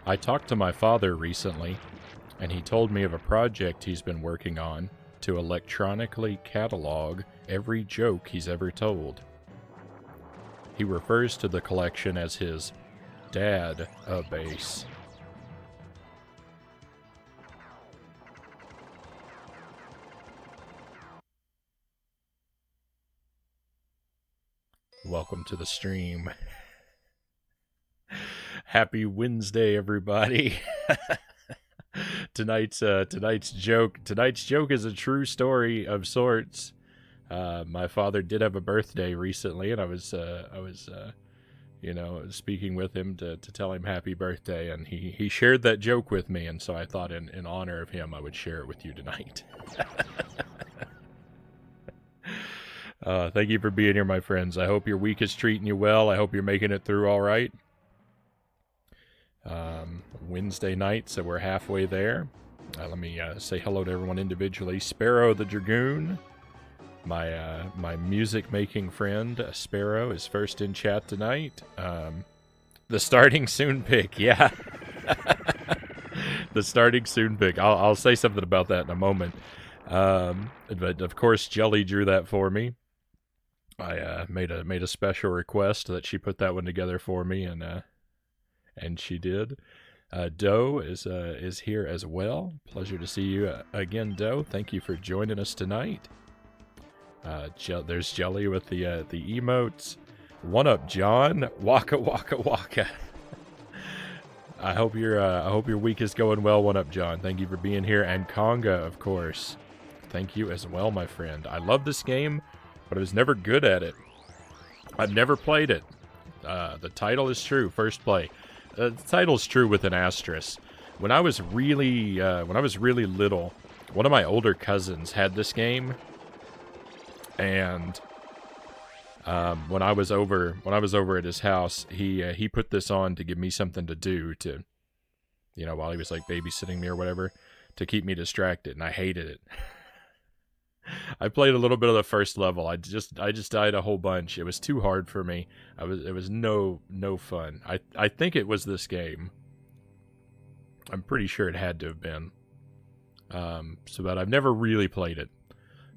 I talked to my father recently, and he told me of a project he's been working on to electronically catalog every joke he's ever told. He refers to the collection as his dad-a-base. Welcome to the stream. Happy Wednesday, everybody. Tonight's joke is a true story of sorts. My father did have a birthday recently, and I was speaking with him to tell him happy birthday, and he shared that joke with me, and so I thought in honor of him I would share it with you tonight. Thank you for being here, my friends. I hope your week is treating you well. I hope you're making it through all right. Wednesday night, so we're halfway there. Let me say hello to everyone individually. Sparrow the Dragoon, my music-making friend, Sparrow, is first in chat tonight. The starting soon pick, yeah. The starting soon pick. I'll say something about that in a moment. But of course, Jelly drew that for me. I made a special request that she put that one together for me, and she did. Doe is here as well. Pleasure to see you again, Doe. Thank you for joining us tonight. There's Jelly with the emotes. One up, John. Waka waka waka. I hope your week is going well. One up, John. Thank you for being here, and Conga, of course. Thank you as well, my friend. I love this game, but I was never good at it. I've never played it. The title is true. First play. The title's true with an asterisk. When I was really little, one of my older cousins had this game, and when I was over at his house, he put this on to give me something to do to, while he was like babysitting me or whatever, to keep me distracted, and I hated it. I played a little bit of the first level. I just died a whole bunch. It was too hard for me. It was no fun. I think it was this game. I'm pretty sure it had to have been. But I've never really played it.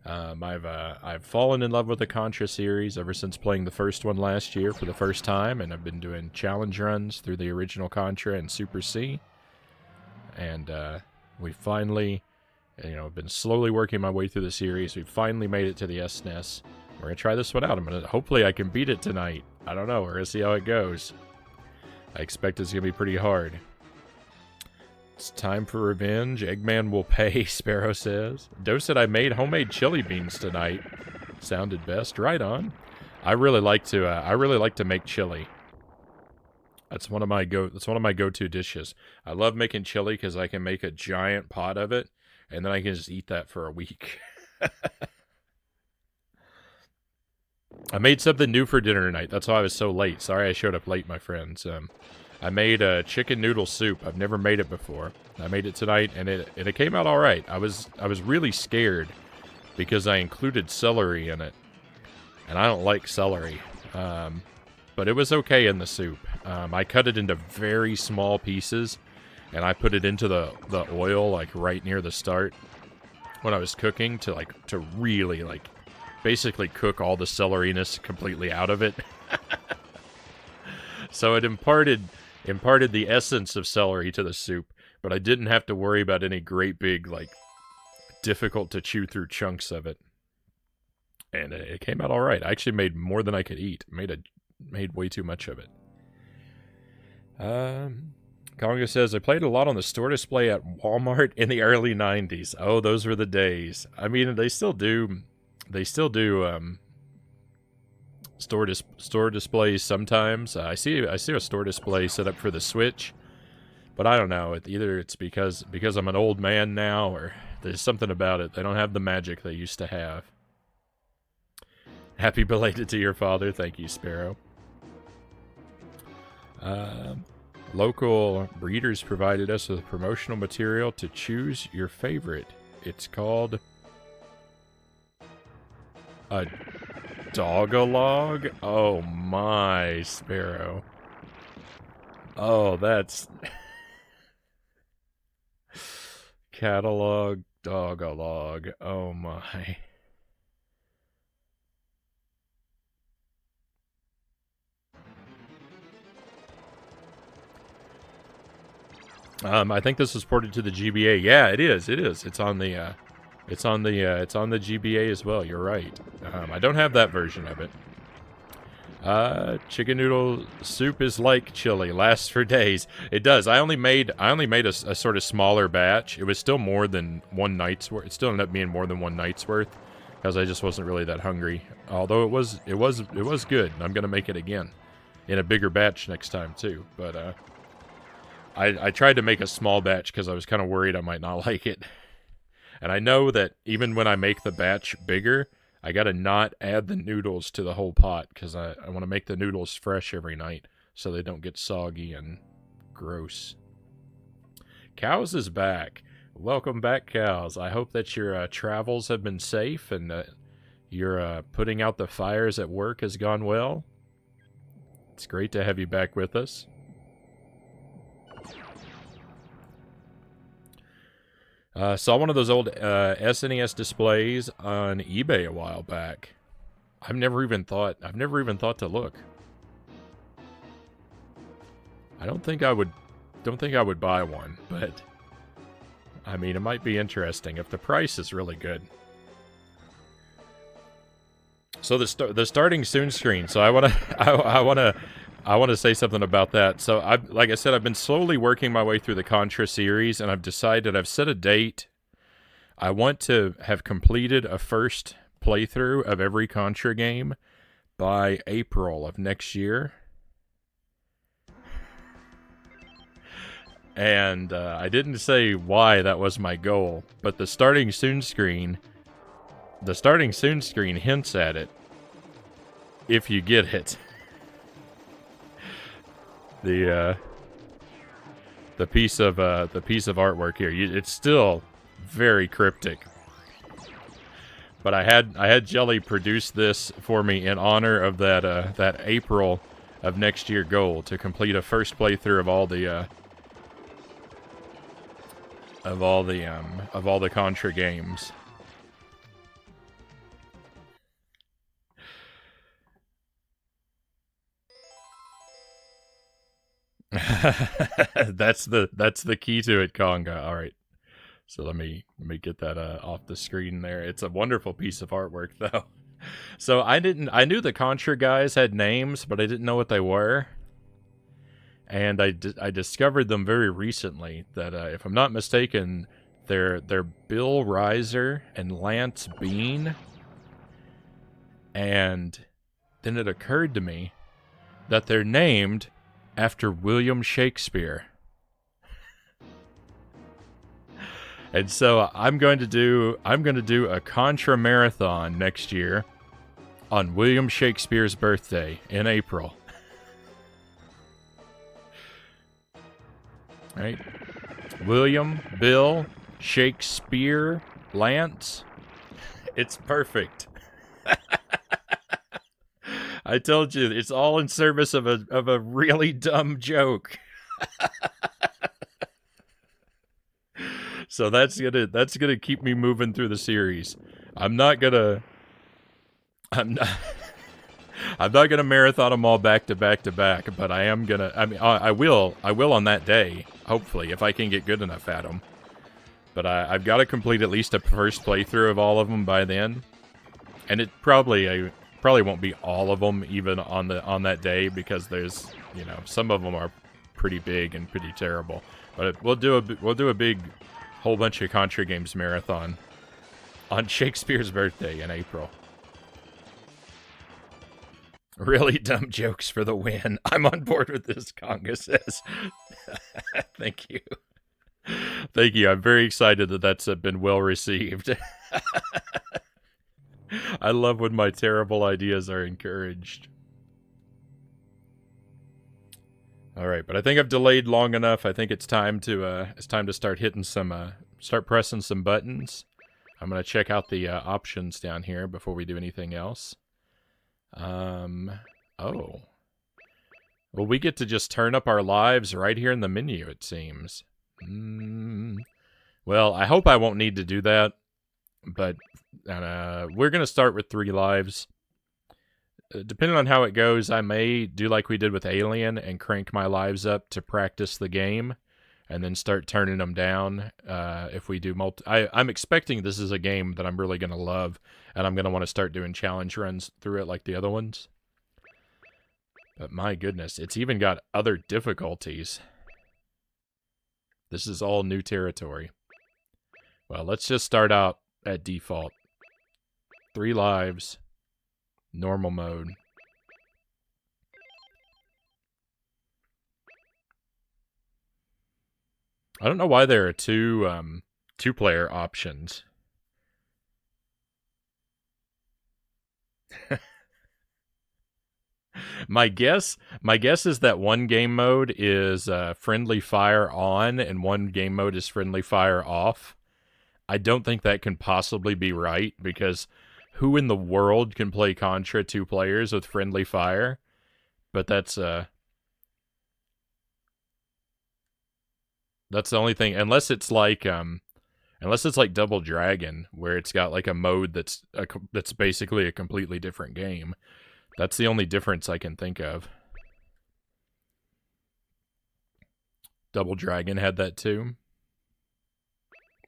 I've fallen in love with the Contra series ever since playing the first one last year for the first time, and I've been doing challenge runs through the original Contra and Super C. And we finally, I've been slowly working my way through the series. We finally made it to the SNES. We're gonna try this one out. Hopefully I can beat it tonight. I don't know. We're gonna see how it goes. I expect it's gonna be pretty hard. It's time for revenge. Eggman will pay, Sparrow says. Doe said I made homemade chili beans tonight. Sounded best. Right on. I really like to make chili. That's one of my go-to dishes. I love making chili because I can make a giant pot of it, and then I can just eat that for a week. I made something new for dinner tonight. That's why I was so late. Sorry I showed up late, my friends. I made a chicken noodle soup. I've never made it before. I made it tonight, and it came out all right. I was really scared because I included celery in it, and I don't like celery. But it was okay in the soup. I cut it into very small pieces, and I put it into the oil like right near the start when I was cooking to really basically cook all the celeriness completely out of it. So it imparted the essence of celery to the soup, but I didn't have to worry about any great big difficult to chew through chunks of it. And it came out all right. I actually made more than I could eat. Made way too much of it. Congo says, I played a lot on the store display at Walmart in the early 90s. Oh, those were the days. I mean, they still do store displays sometimes. I see a store display set up for the Switch, but I don't know. Either it's because I'm an old man now, or there's something about it. They don't have the magic they used to have. Happy belated to your father. Thank you, Sparrow. Local breeders provided us with promotional material to choose your favorite. It's called a dog-a-log? Oh my, Sparrow. Oh, that's Catalog, dog-a-log. Oh my. I think this was ported to the GBA. Yeah, it is. It is. It's on the GBA as well. You're right. I don't have that version of it. Chicken noodle soup is like chili, lasts for days. It does. I only made a sort of smaller batch. It was still more than one night's worth. It still ended up being more than one night's worth because I just wasn't really that hungry. Although it was good. I'm gonna make it again in a bigger batch next time too. But I tried to make a small batch because I was kind of worried I might not like it. And I know that even when I make the batch bigger, I gotta not add the noodles to the whole pot because I want to make the noodles fresh every night so they don't get soggy and gross. Cows is back. Welcome back, Cows. I hope that your travels have been safe and that your putting out the fires at work has gone well. It's great to have you back with us. Saw one of those old SNES displays on eBay a while back. I've never even thought to look. I don't think I would buy one, but I mean, it might be interesting if the price is really good. So the starting soon screen. So I want to say something about that. So like I said, I've been slowly working my way through the Contra series, and I've set a date. I want to have completed a first playthrough of every Contra game by April of next year. And I didn't say why that was my goal, but the starting soon screen hints at it if you get it. The piece of artwork here, it's still very cryptic. But I had Jelly produce this for me in honor of that April of next year goal to complete a first playthrough of all the Contra games. That's the key to it, Conga. All right. So let me get that off the screen there. It's a wonderful piece of artwork though. So I knew the Contra guys had names, but I didn't know what they were. And I discovered them very recently that if I'm not mistaken, they're Bill Reiser and Lance Bean. And then it occurred to me that they're named after William Shakespeare. And so I'm going to do a Contra marathon next year on William Shakespeare's birthday in April. Right? William, Bill, Shakespeare, Lance. It's perfect. I told you, it's all in service of a really dumb joke. So that's gonna keep me moving through the series. I'm not gonna marathon them all back to back to back, but I am gonna. I mean, I will on that day, hopefully, if I can get good enough at them. But I've got to complete at least a first playthrough of all of them by then, and it probably won't be all of them even on that day because there's some of them are pretty big and pretty terrible. But we'll do a big whole bunch of Contra games marathon on Shakespeare's birthday in April. Really dumb jokes for the win. I'm on board with this, Conga says. Thank you. Thank you. I'm very excited that that's been well received. I love when my terrible ideas are encouraged. All right, but I think I've delayed long enough. I think it's time to start hitting start pressing some buttons. I'm gonna check out the options down here before we do anything else. Oh. Well, we get to just turn up our lives right here in the menu, it seems. Well, I hope I won't need to do that, but we're going to start with 3 lives. Depending on how it goes, I may do like we did with Alien and crank my lives up to practice the game, and then start turning them down if we do I'm expecting this is a game that I'm really going to love, and I'm going to want to start doing challenge runs through it like the other ones. But my goodness, it's even got other difficulties. This is all new territory. Well, let's just start out at default. 3 lives. Normal mode. I don't know why there are two-player options. My guess is that one game mode is friendly fire on and one game mode is friendly fire off. I don't think that can possibly be right, because who in the world can play Contra 2 players with friendly fire? But that's the only thing, unless it's like Double Dragon, where it's got like a mode that's basically a completely different game. That's the only difference I can think of. Double Dragon had that too.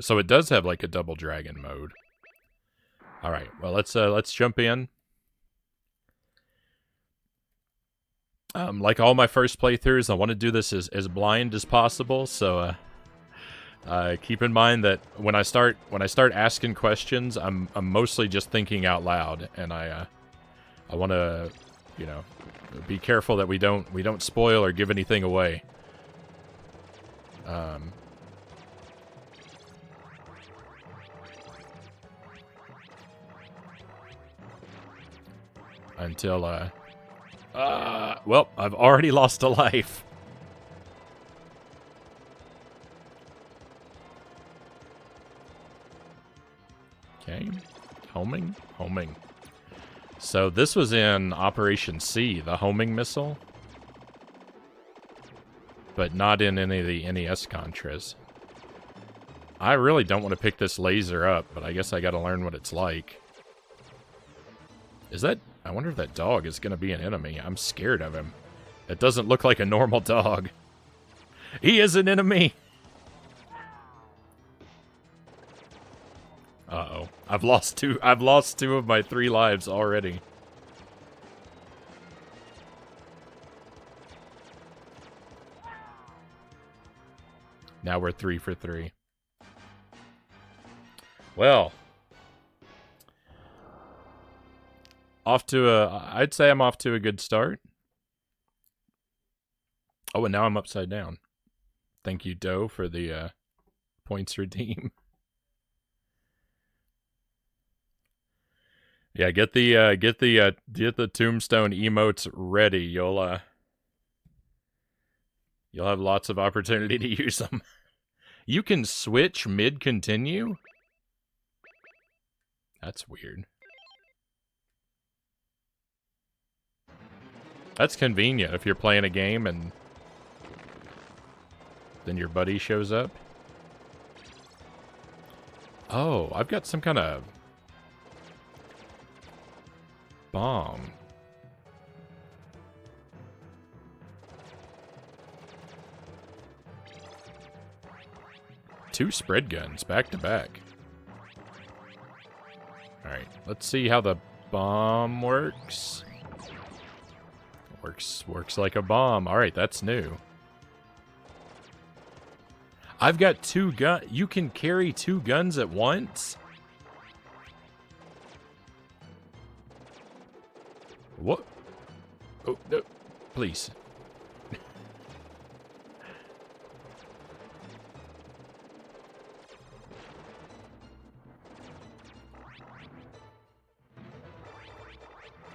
So it does have like a Double Dragon mode. All right, well, let's jump in. Like all my first playthroughs, I want to do this as blind as possible. So keep in mind that when I start asking questions, I'm mostly just thinking out loud, and I want to, be careful that we don't spoil or give anything away. Until well, I've already lost a life. Okay, homing. So this was in Operation C, the homing missile, but not in any of the NES Contras. I really don't want to pick this laser up, but I guess I gotta learn what it's like. I wonder if that dog is gonna be an enemy. I'm scared of him. It doesn't look like a normal dog. He is an enemy! Uh-oh. I've lost two of my 3 lives already. Now we're 3 for 3. Well, I'd say I'm off to a good start. Oh, and now I'm upside down. Thank you, Doe, for the points redeem. Yeah, get the tombstone emotes ready. You'll have lots of opportunity to use them. You can switch mid-continue? That's weird. That's convenient if you're playing a game and then your buddy shows up. Oh, I've got some kind of bomb. Two spread guns back to back. Alright, let's see how the bomb works. Works like a bomb. Alright, that's new. I've got 2 guns. You can carry 2 guns at once? What? Oh, no. Please.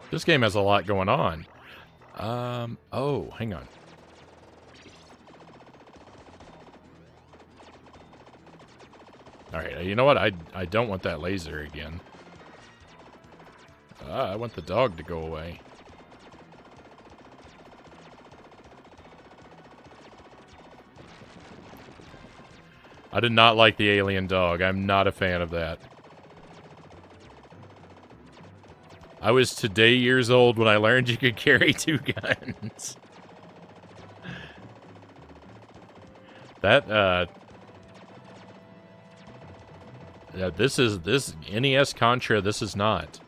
This game has a lot going on. Oh, hang on. Alright, you know what? I don't want that laser again. I want the dog to go away. I did not like the alien dog. I'm not a fan of that. I was today years old when I learned you could carry 2 guns. That, yeah, this NES Contra, this is not.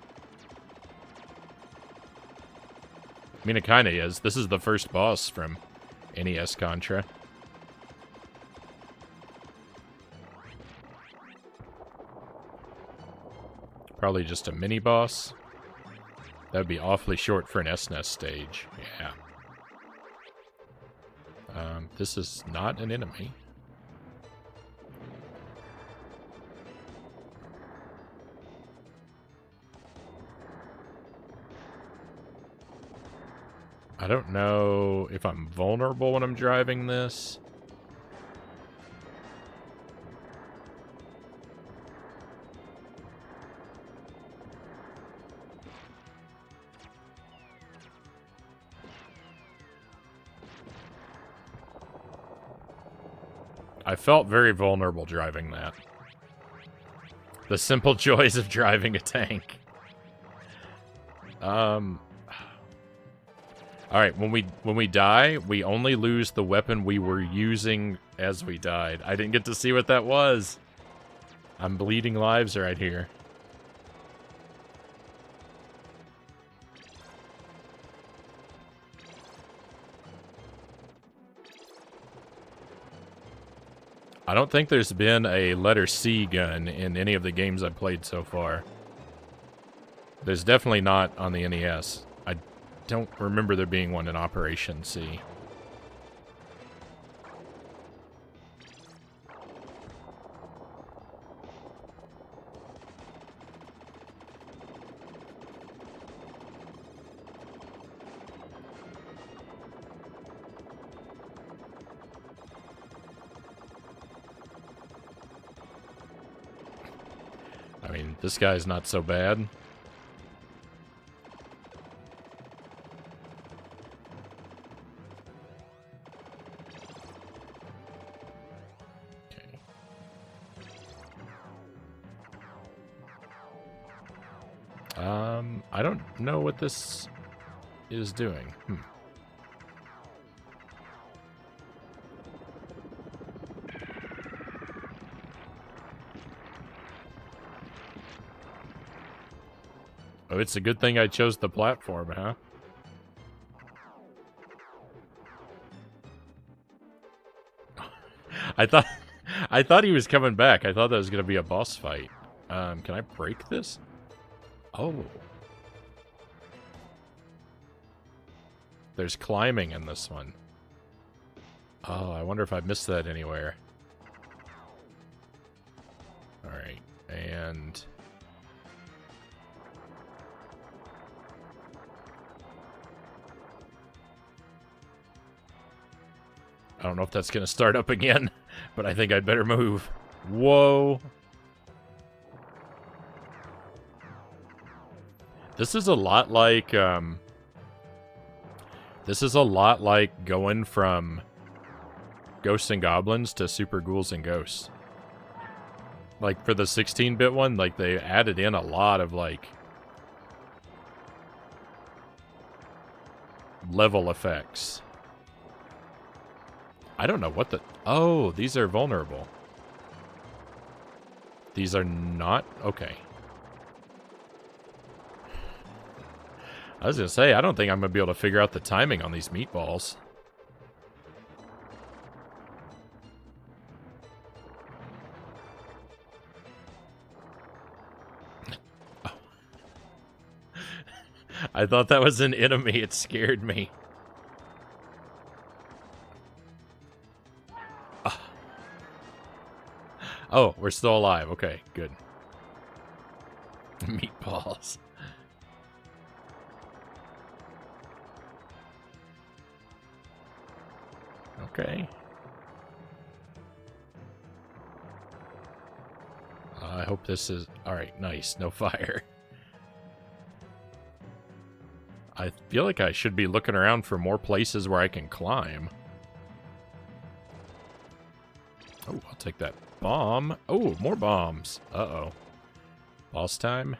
I mean, it kind of is. This is the first boss from NES Contra. Probably just a mini-boss. That would be awfully short for an SNES stage. Yeah. This is not an enemy. I don't know if I'm vulnerable when I'm driving this. I felt very vulnerable driving that. The simple joys of driving a tank. Alright, when we die, we only lose the weapon we were using as we died. I didn't get to see what that was. I'm bleeding lives right here. I don't think there's been a letter C gun in any of the games I've played so far. There's definitely not on the NES. I don't remember there being one in Operation C. I mean, this guy's not so bad. I don't know what this is doing. Oh, it's a good thing I chose the platform, huh? I thought he was coming back. I thought that was gonna be a boss fight. Can I break this? Oh. There's climbing in this one. Oh, I wonder if I missed that anywhere. Alright, and... I don't know if that's going to start up again, but I think I'd better move. Whoa. This is a lot like, going from Ghosts and Goblins to Super Ghouls and Ghosts. Like, for the 16-bit one, like, they added in a lot of, like, level effects. I don't know what the... Oh, these are vulnerable. These are not... Okay. I was gonna say, I don't think I'm gonna be able to figure out the timing on these meatballs. Oh. I thought that was an enemy. It scared me. Oh, we're still alive. Okay, good. Meatballs. Okay. I hope this is... Alright, nice. No fire. I feel like I should be looking around for more places where I can climb. Oh, I'll take that bomb. Oh, more bombs. Uh-oh. Boss time.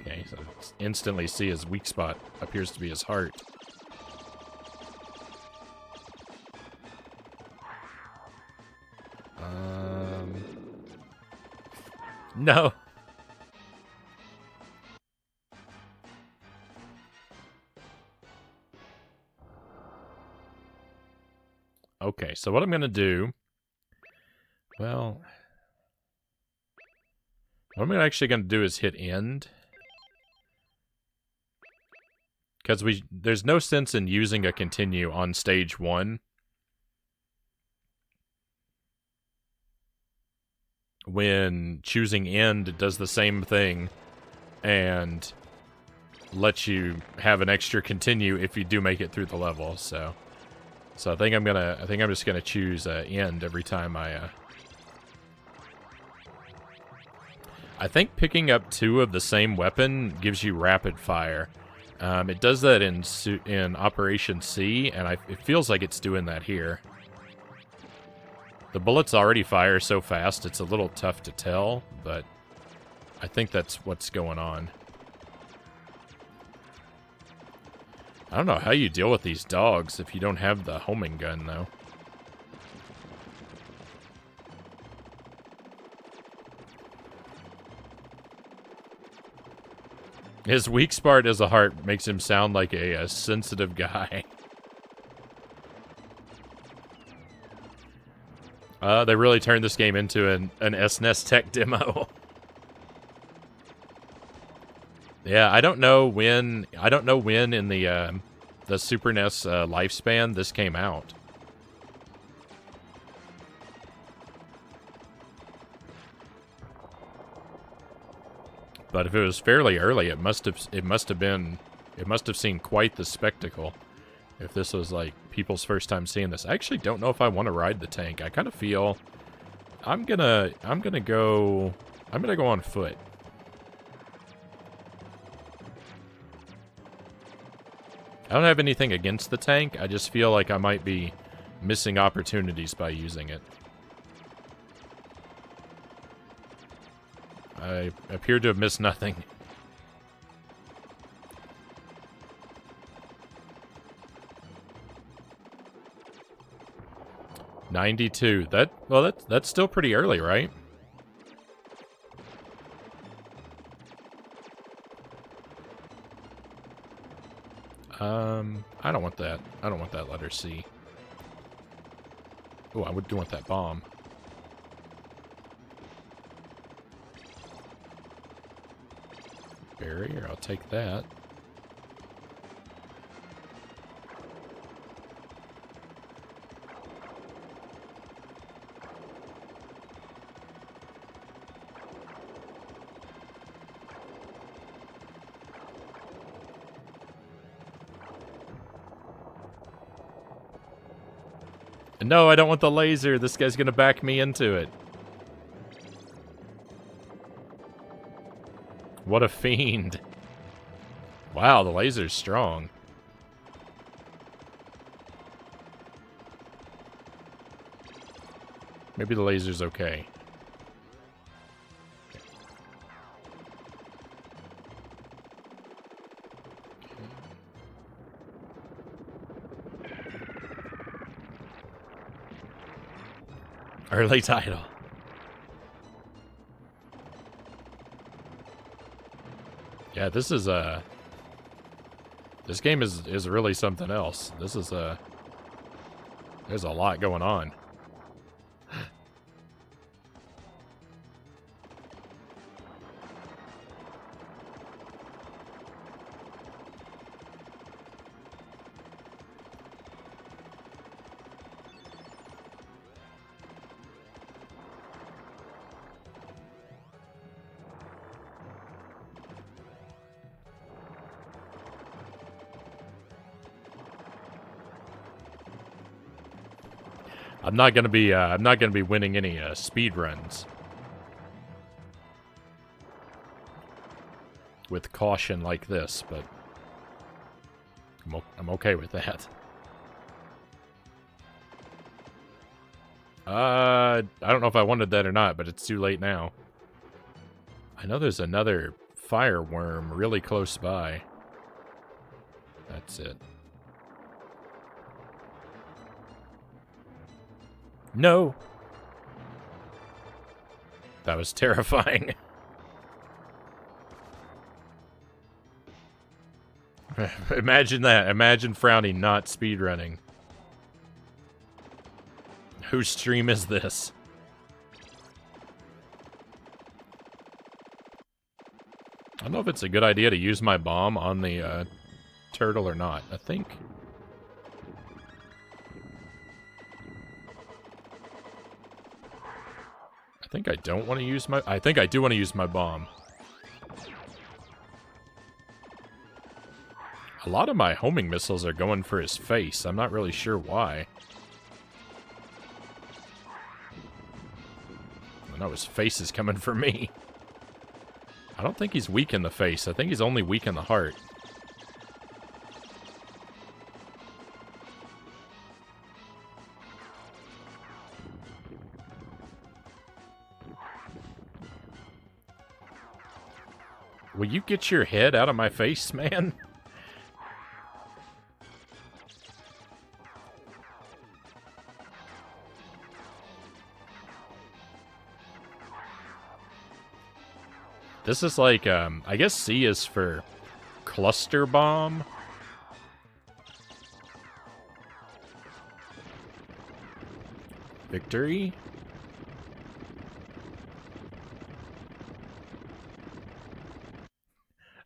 Okay, so instantly see his weak spot appears to be his heart. No. Okay, so what I'm going to do... Well... What I'm actually going to do is hit end. Because there's no sense in using a continue on stage 1. When choosing end does the same thing and lets you have an extra continue if you do make it through the level. So I think I'm just gonna choose end every time I think picking up 2 of the same weapon gives you rapid fire. It does that in Operation C, and it feels like it's doing that here. The bullets already fire so fast, it's a little tough to tell, but I think that's what's going on. I don't know how you deal with these dogs if you don't have the homing gun, though. His weak spot as a heart makes him sound like a sensitive guy. They really turned this game into an SNES tech demo. Yeah, I don't know when in the Super NES lifespan this came out. But if it was fairly early, it must have seen quite the spectacle. If this was like people's first time seeing this, I actually don't know if I want to ride the tank. I kind of feel I'm gonna go on foot. I don't have anything against the tank. I just feel like I might be missing opportunities by using it. I appear to have missed nothing. $92. That's still pretty early, right? I don't want that. I don't want that letter C. Oh, I do want that bomb. Barrier, I'll take that. No, I don't want the laser. This guy's gonna back me into it. What a fiend. Wow, the laser's strong. Maybe the laser's okay. Early title. Yeah, this is this game is really something else. This is there's a lot going on. I'm not gonna be winning any speed runs. with caution like this, but I'm okay with that. I don't know if I wanted that or not, but it's too late now. I know there's another fire worm really close by. That's it. No! That was terrifying. Imagine that. Imagine Frownie not speedrunning. Whose stream is this? I don't know if it's a good idea to use my bomb on the turtle or not. I think I don't want to use my... I think I do want to use my bomb. A lot of my homing missiles are going for his face. I'm not really sure why. I know his face is coming for me. I don't think he's weak in the face. I think he's only weak in the heart. Will you get your head out of my face, man? This is like, I guess C is for cluster bomb. Victory.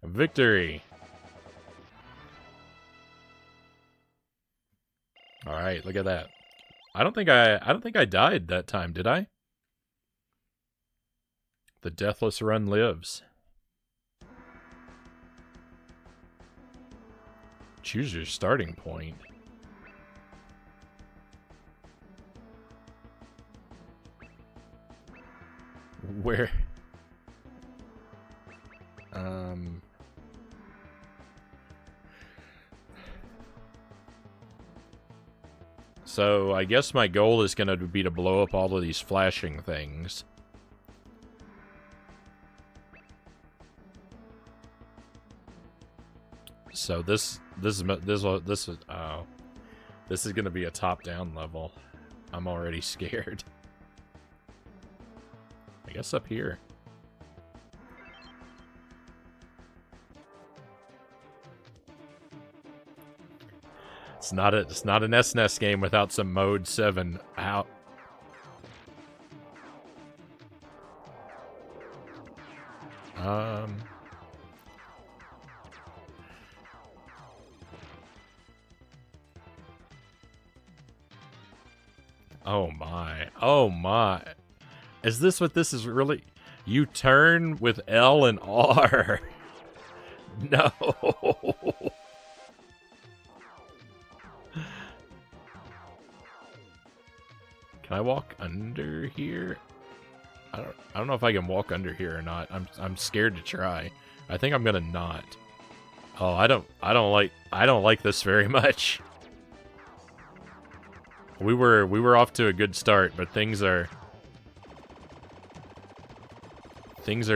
Victory. All right, look at that. I don't think I died that time, did I? The deathless run lives. Choose your starting point. Where? So I guess my goal is going to be to blow up all of these flashing things. So this is going to be a top-down level. I'm already scared. I guess up here. It's not an SNES game without some Mode 7 out. Oh my. Oh my. Is this what this is really? You turn with L and R. No. Can I walk under here? I don't know if I can walk under here or not. I'm scared to try. I think I'm gonna not. Oh, I don't like this very much. We were off to a good start, but things are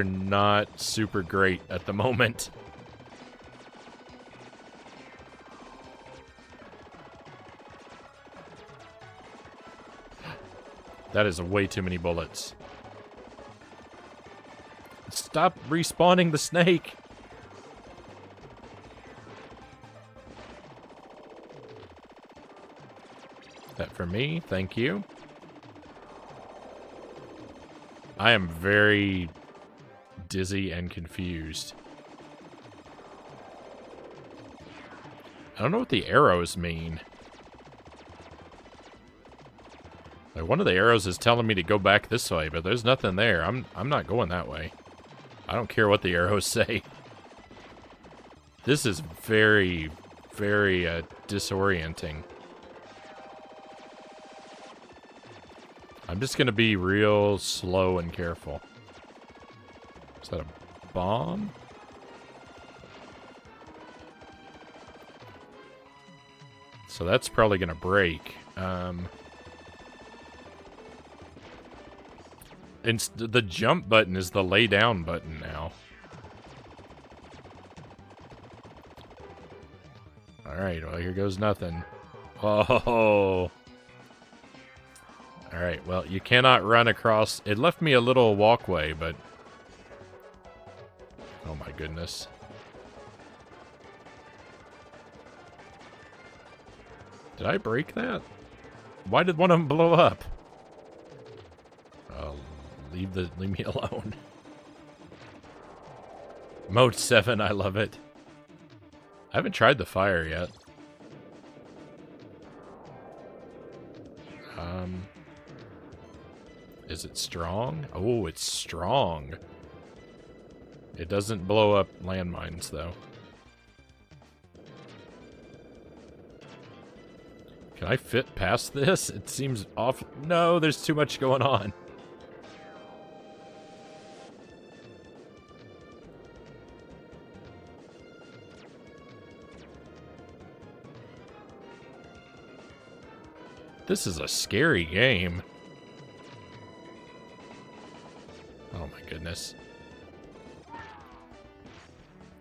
not super great at the moment. That is way too many bullets. Stop respawning the snake. That for me, thank you. I am very dizzy and confused. I don't know what the arrows mean. Like, one of the arrows is telling me to go back this way, but there's nothing there. I'm not going that way. I don't care what the arrows say. This is very, very disorienting. I'm just gonna be real slow and careful. Is that a bomb? So that's probably going to break. The jump button is the lay down button now. Alright, well, here goes nothing. Oh. Alright, well, you cannot run across... It left me a little walkway, but... Oh my goodness. Did I break that? Why did one of them blow up? Oh, leave me alone. Mode 7, I love it. I haven't tried the fire yet. Is it strong? Oh, it's strong. It doesn't blow up landmines, though. Can I fit past this? It seems off. No, there's too much going on. This is a scary game. Oh my goodness.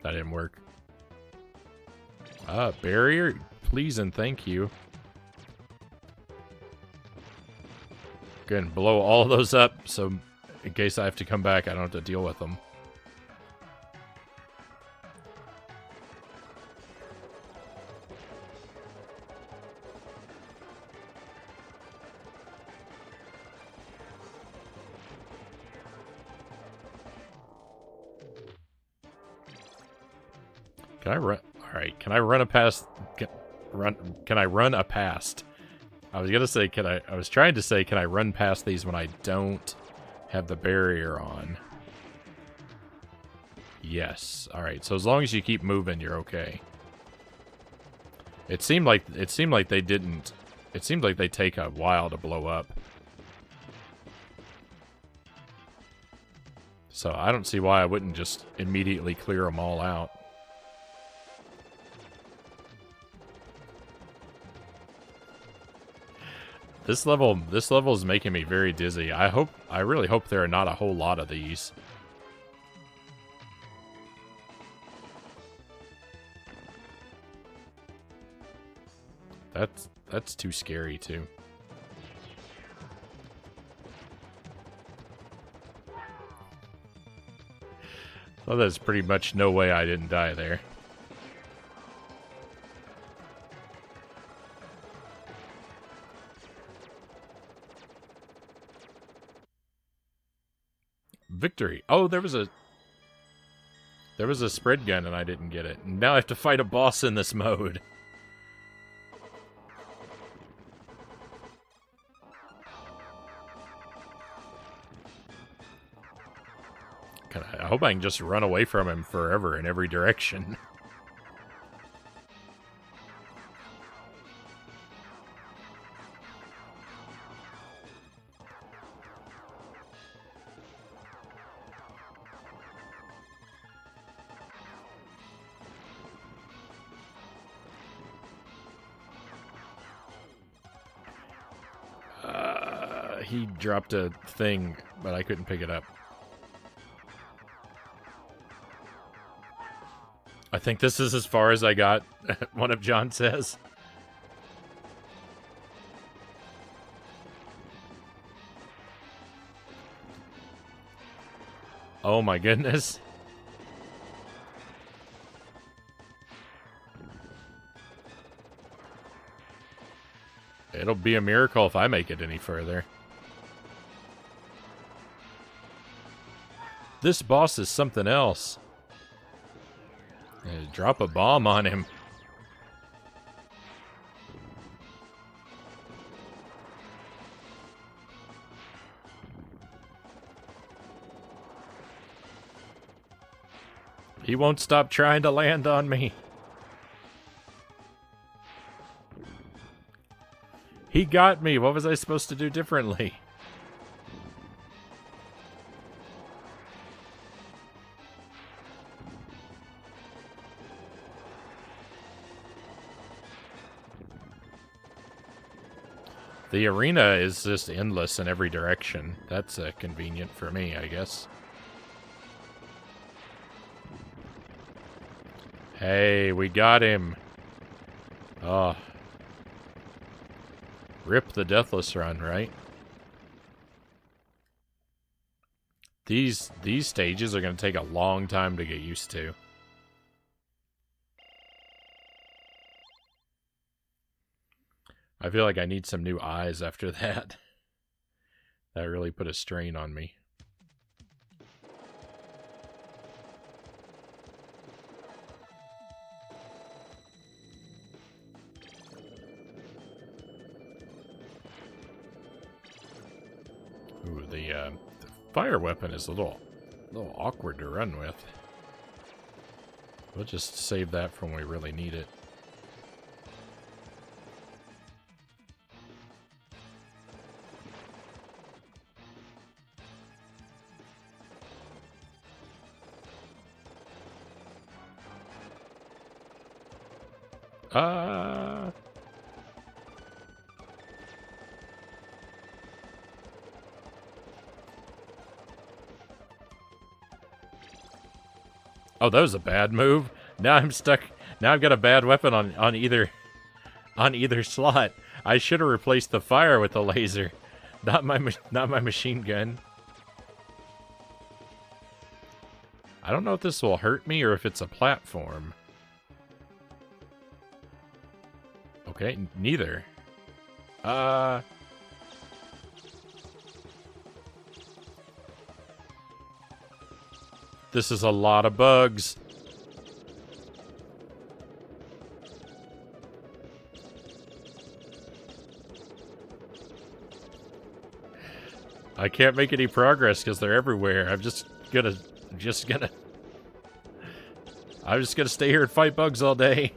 That didn't work. Barrier? Please and thank you. Go ahead and blow all those up, so in case I have to come back, I don't have to deal with them. Can I run? Alright, can I run a past? Can I run a past? I was gonna say, I was trying to say, can I run past these when I don't have the barrier on? Yes. Alright, so as long as you keep moving, you're okay. It seemed like they didn't. It seemed like they take a while to blow up. So I don't see why I wouldn't just immediately clear them all out. This level is making me very dizzy. I really hope there are not a whole lot of these. That's too scary too. Well, there's pretty much no way I didn't die there. Victory. Oh, there was a spread gun and I didn't get it. Now I have to fight a boss in this mode. I hope I can just run away from him forever in every direction. He dropped a thing, but I couldn't pick it up. I think this is as far as I got, one of John says. Oh my goodness. It'll be a miracle if I make it any further. This boss is something else. Drop a bomb on him. He won't stop trying to land on me. He got me. What was I supposed to do differently? The arena is just endless in every direction. That's convenient for me, I guess. Hey, we got him. Oh. Rip the Deathless Run, right? These stages are going to take a long time to get used to. I feel like I need some new eyes after that. That really put a strain on me. Ooh, the fire weapon is a little awkward to run with. We'll just save that for when we really need it. Oh, that was a bad move. Now I'm stuck. Now I've got a bad weapon on either slot. I should have replaced the fire with the laser, not my machine gun. I don't know if this will hurt me or if it's a platform. Okay, neither. This is a lot of bugs. I can't make any progress because they're everywhere. I'm just gonna stay here and fight bugs all day.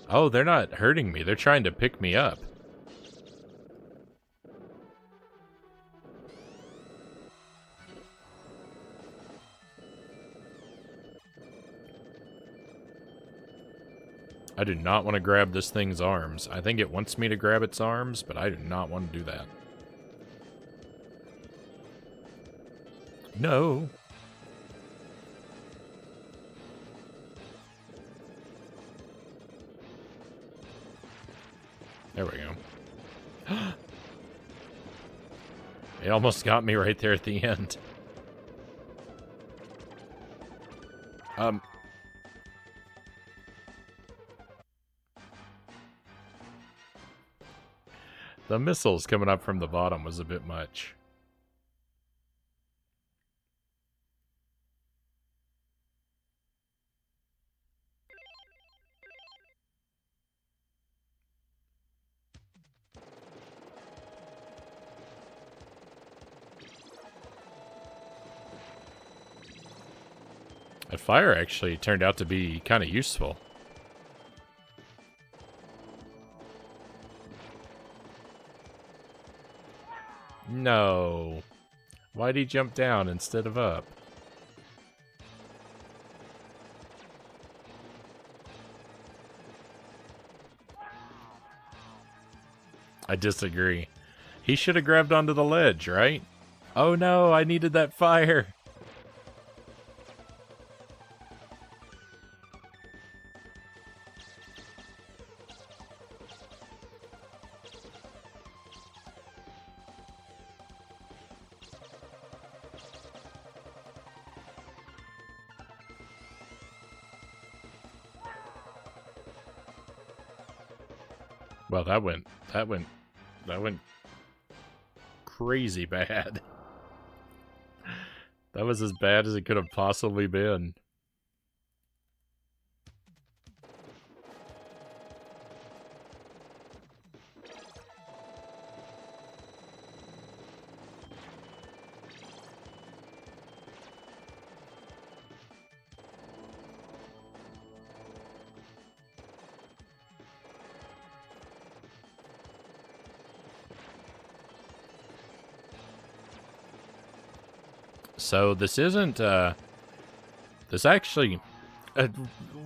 Oh, they're not hurting me. They're trying to pick me up. I do not want to grab this thing's arms. I think it wants me to grab its arms, but I do not want to do that. No. There we go. It almost got me right there at the end. The missiles coming up from the bottom was a bit much. That fire actually turned out to be kind of useful. No. Why'd he jump down instead of up? I disagree. He should have grabbed onto the ledge, right? Oh no, I needed that fire. Well, that went crazy bad. That was as bad as it could have possibly been. So this isn't, this actually,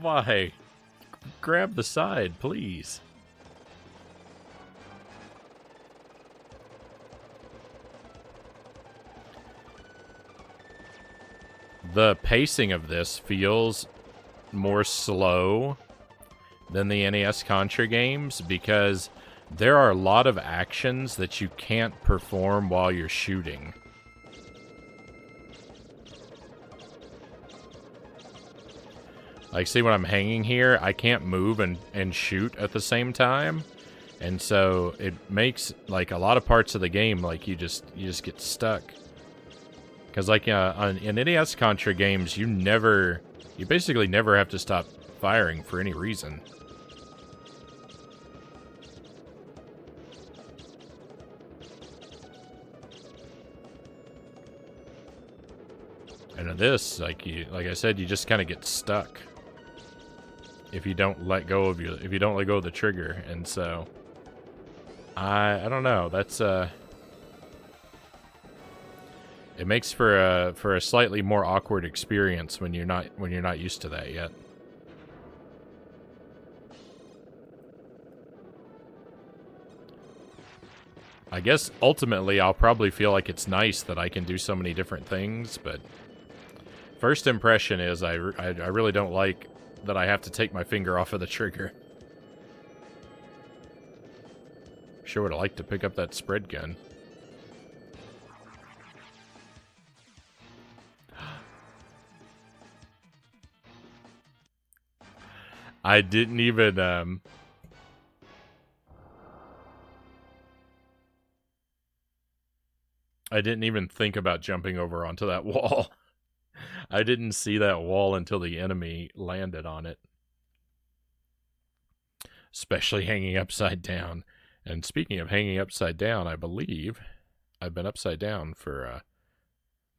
Why? Grab the side, please. The pacing of this feels more slow than the NES Contra games because there are a lot of actions that you can't perform while you're shooting. Like, see, when I'm hanging here, I can't move and shoot at the same time. And so it makes, like, a lot of parts of the game, like, you just get stuck. Because, like, in NES Contra games, you basically never have to stop firing for any reason. And in this, like I said, you just kind of get stuck if you don't let go of the trigger. And so I don't know. That's it makes for a slightly more awkward experience when you're not used to that yet. I guess ultimately I'll probably feel like it's nice that I can do so many different things, but first impression is I really don't like that I have to take my finger off of the trigger. Sure would have liked to pick up that spread gun. I didn't even think about jumping over onto that wall. I didn't see that wall until the enemy landed on it. Especially hanging upside down. And speaking of hanging upside down, I believe I've been upside down for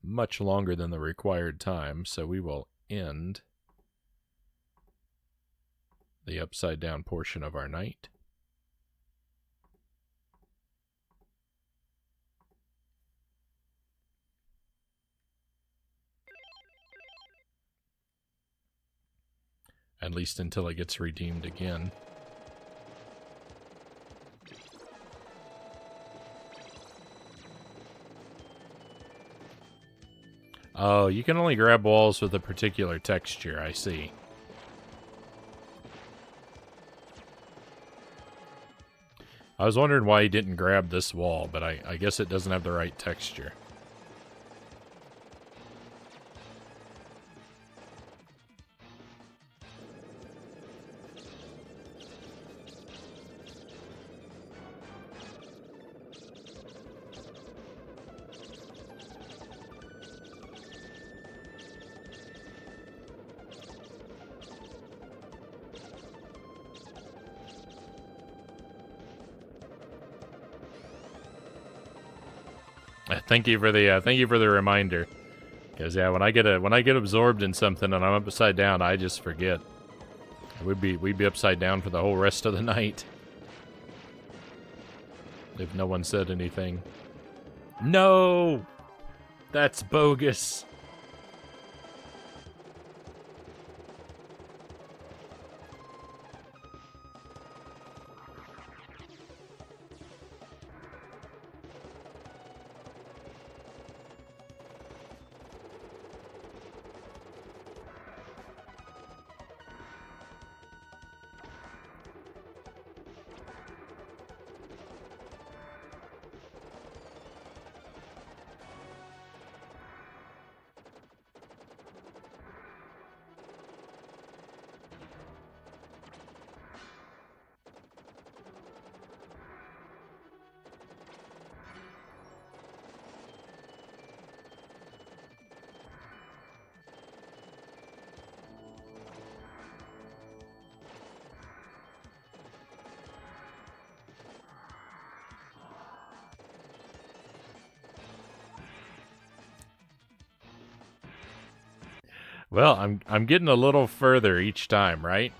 much longer than the required time, so we will end the upside down portion of our night. At least until it gets redeemed again. Oh, you can only grab walls with a particular texture, I see. I was wondering why he didn't grab this wall, but I guess it doesn't have the right texture. Thank you for the reminder. Because yeah, when I get absorbed in something and I'm upside down, I just forget. We'd be upside down for the whole rest of the night if no one said anything. No, that's bogus. Well, I'm getting a little further each time, right?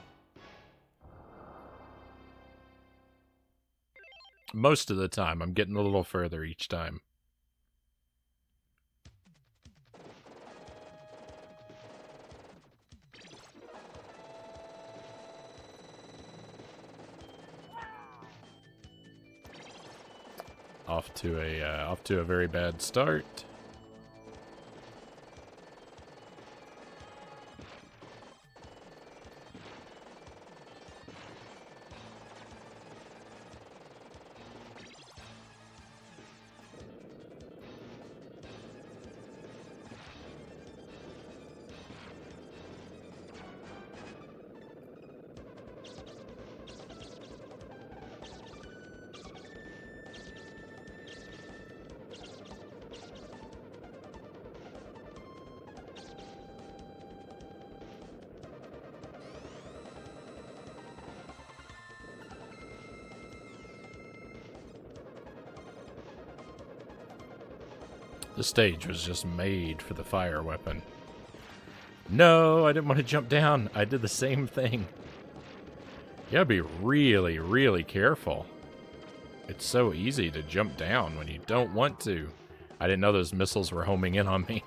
Most of the time, I'm getting a little further each time. Off to a very bad start. This stage was just made for the fire weapon. No, I didn't want to jump down. I did the same thing. You gotta be really, really careful. It's so easy to jump down when you don't want to. I didn't know those missiles were homing in on me.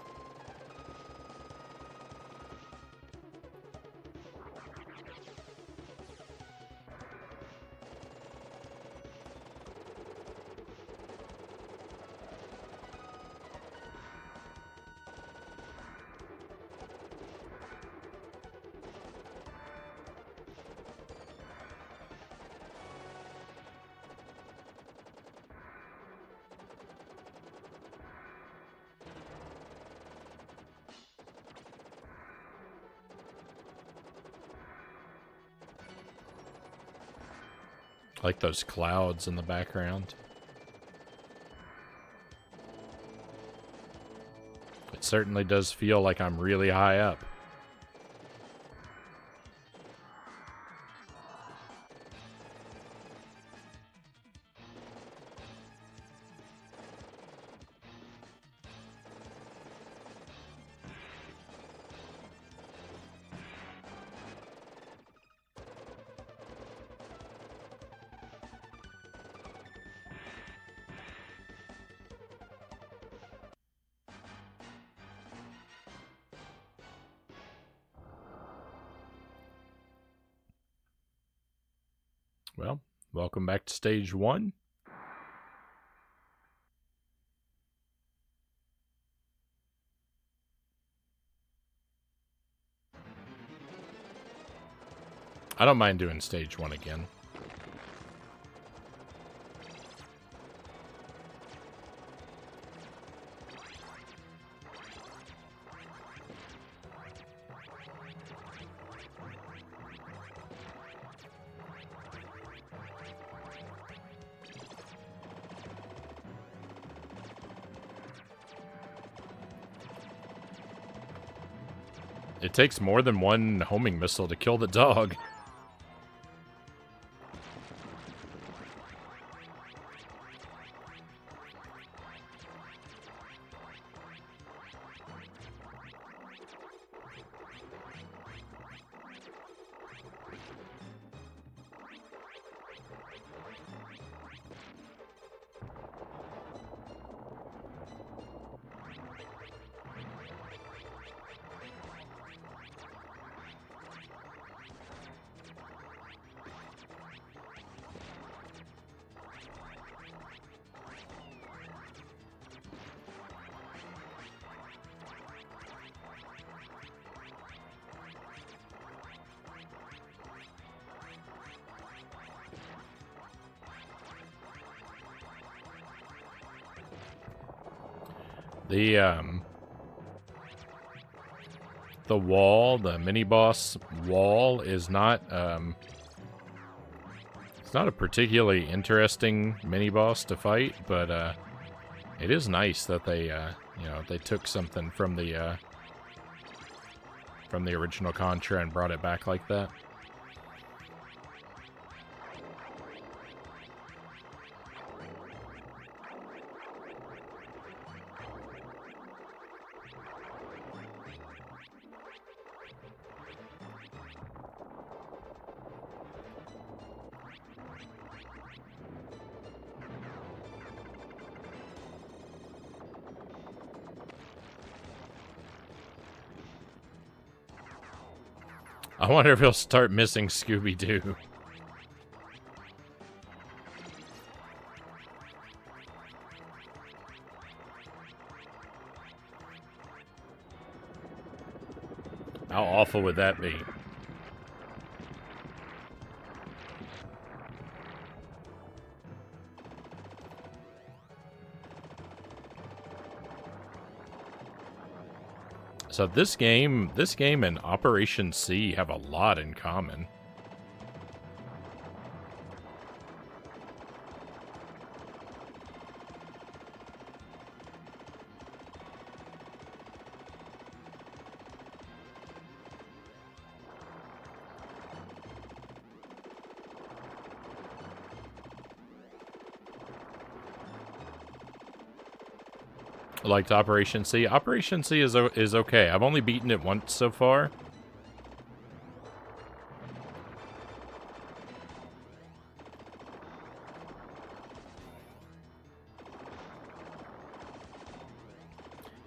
Like those clouds in the background. It certainly does feel like I'm really high up. Well, welcome back to stage 1. I don't mind doing stage 1 again. It takes more than one homing missile to kill the dog. The wall, the mini-boss wall is not, it's not a particularly interesting mini-boss to fight, but, it is nice that they, you know, they took something from the original Contra and brought it back like that. I wonder if he'll start missing Scooby-Doo. How awful would that be? So this game and Operation C have a lot in common. Liked Operation C. Operation C is okay. I've only beaten it once so far.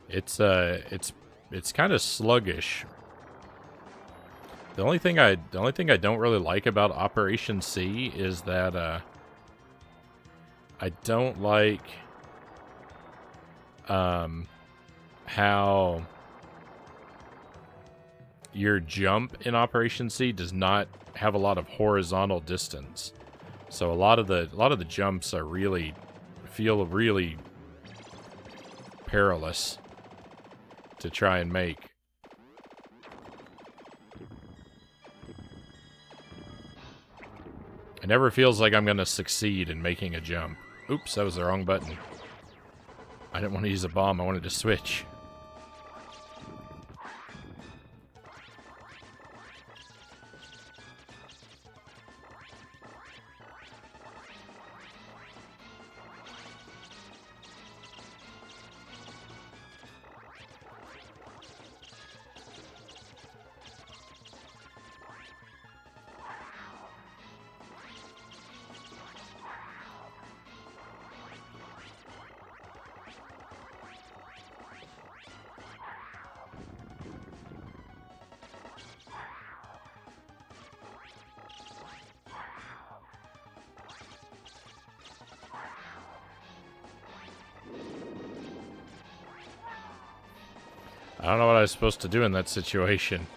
It's kind of sluggish. The only thing I don't really like about Operation C is that I don't like how your jump in Operation C does not have a lot of horizontal distance. So a lot of the jumps are feel really perilous to try and make. It never feels like I'm going to succeed in making a jump. Oops, that was the wrong button. I didn't want to use a bomb, I wanted to switch. I don't know what I was supposed to do in that situation.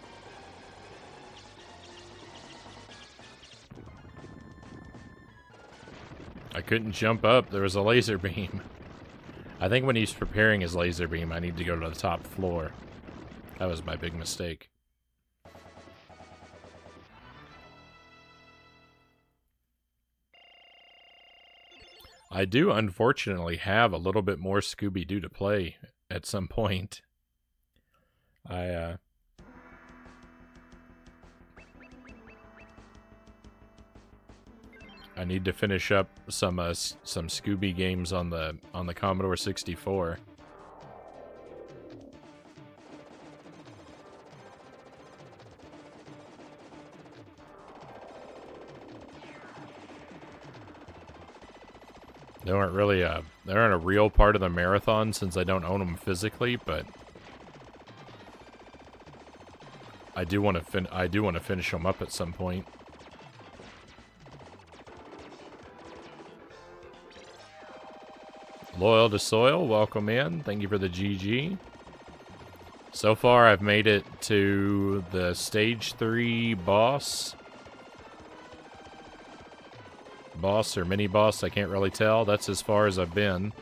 I couldn't jump up. There was a laser beam. I think when he's preparing his laser beam, I need to go to the top floor. That was my big mistake. I do, unfortunately, have a little bit more Scooby-Doo to play at some point. I need to finish up some Scooby games on the Commodore 64. They aren't really they aren't a real part of the marathon since I don't own them physically, but I do want to finish them up at some point. Loyal to Soil, welcome in. Thank you for the GG. So far, I've made it to the Stage 3 boss. Boss or mini-boss, I can't really tell. That's as far as I've been.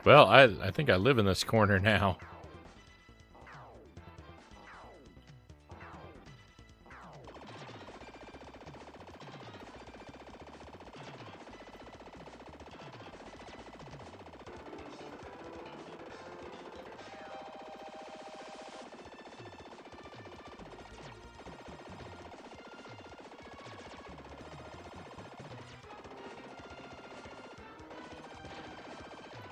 Well, I think I live in this corner now.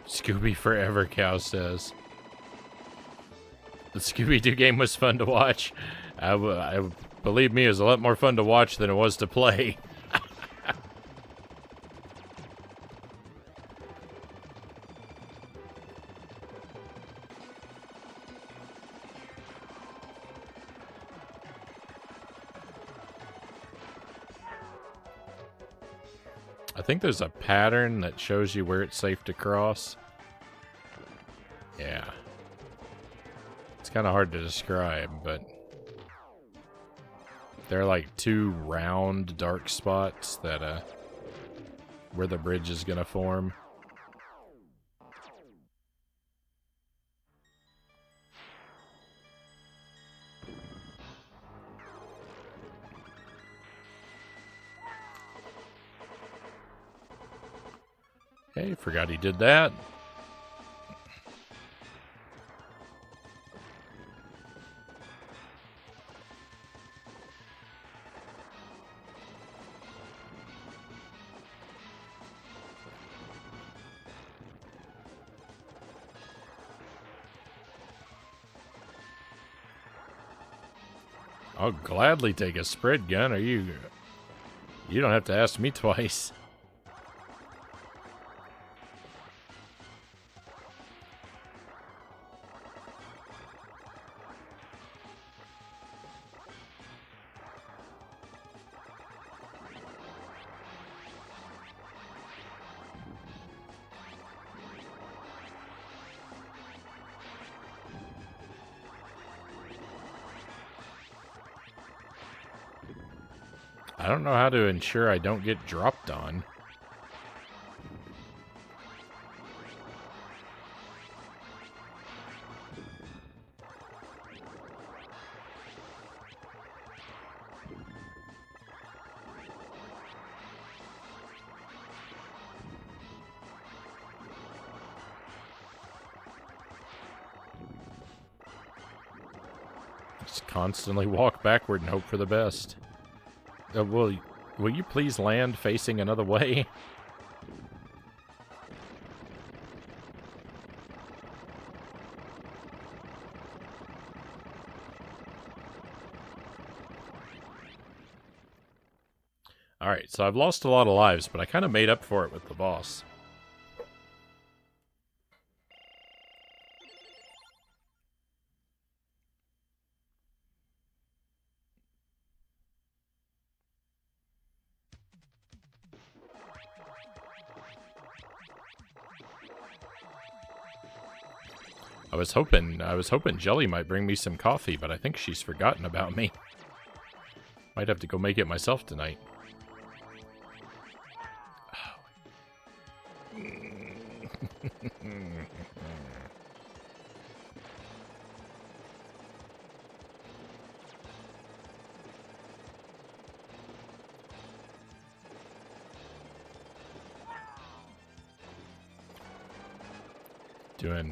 Scooby Forever, Cow says. The Scooby-Doo game was fun to watch. Believe me, it was a lot more fun to watch than it was to play. I think there's a pattern that shows you where it's safe to cross. Yeah. It's kind of hard to describe, but there are like 2 round dark spots that where the bridge is gonna form. Hey, forgot he did that. I'll gladly take a spread gun. Are you... You don't have to ask me twice. I don't know how to ensure I don't get dropped on. Just constantly walk backward and hope for the best. Will you please land facing another way? Alright, so I've lost a lot of lives, but I kind of made up for it with the boss. I was hoping Jelly might bring me some coffee, but I think she's forgotten about me. Might have to go make it myself tonight.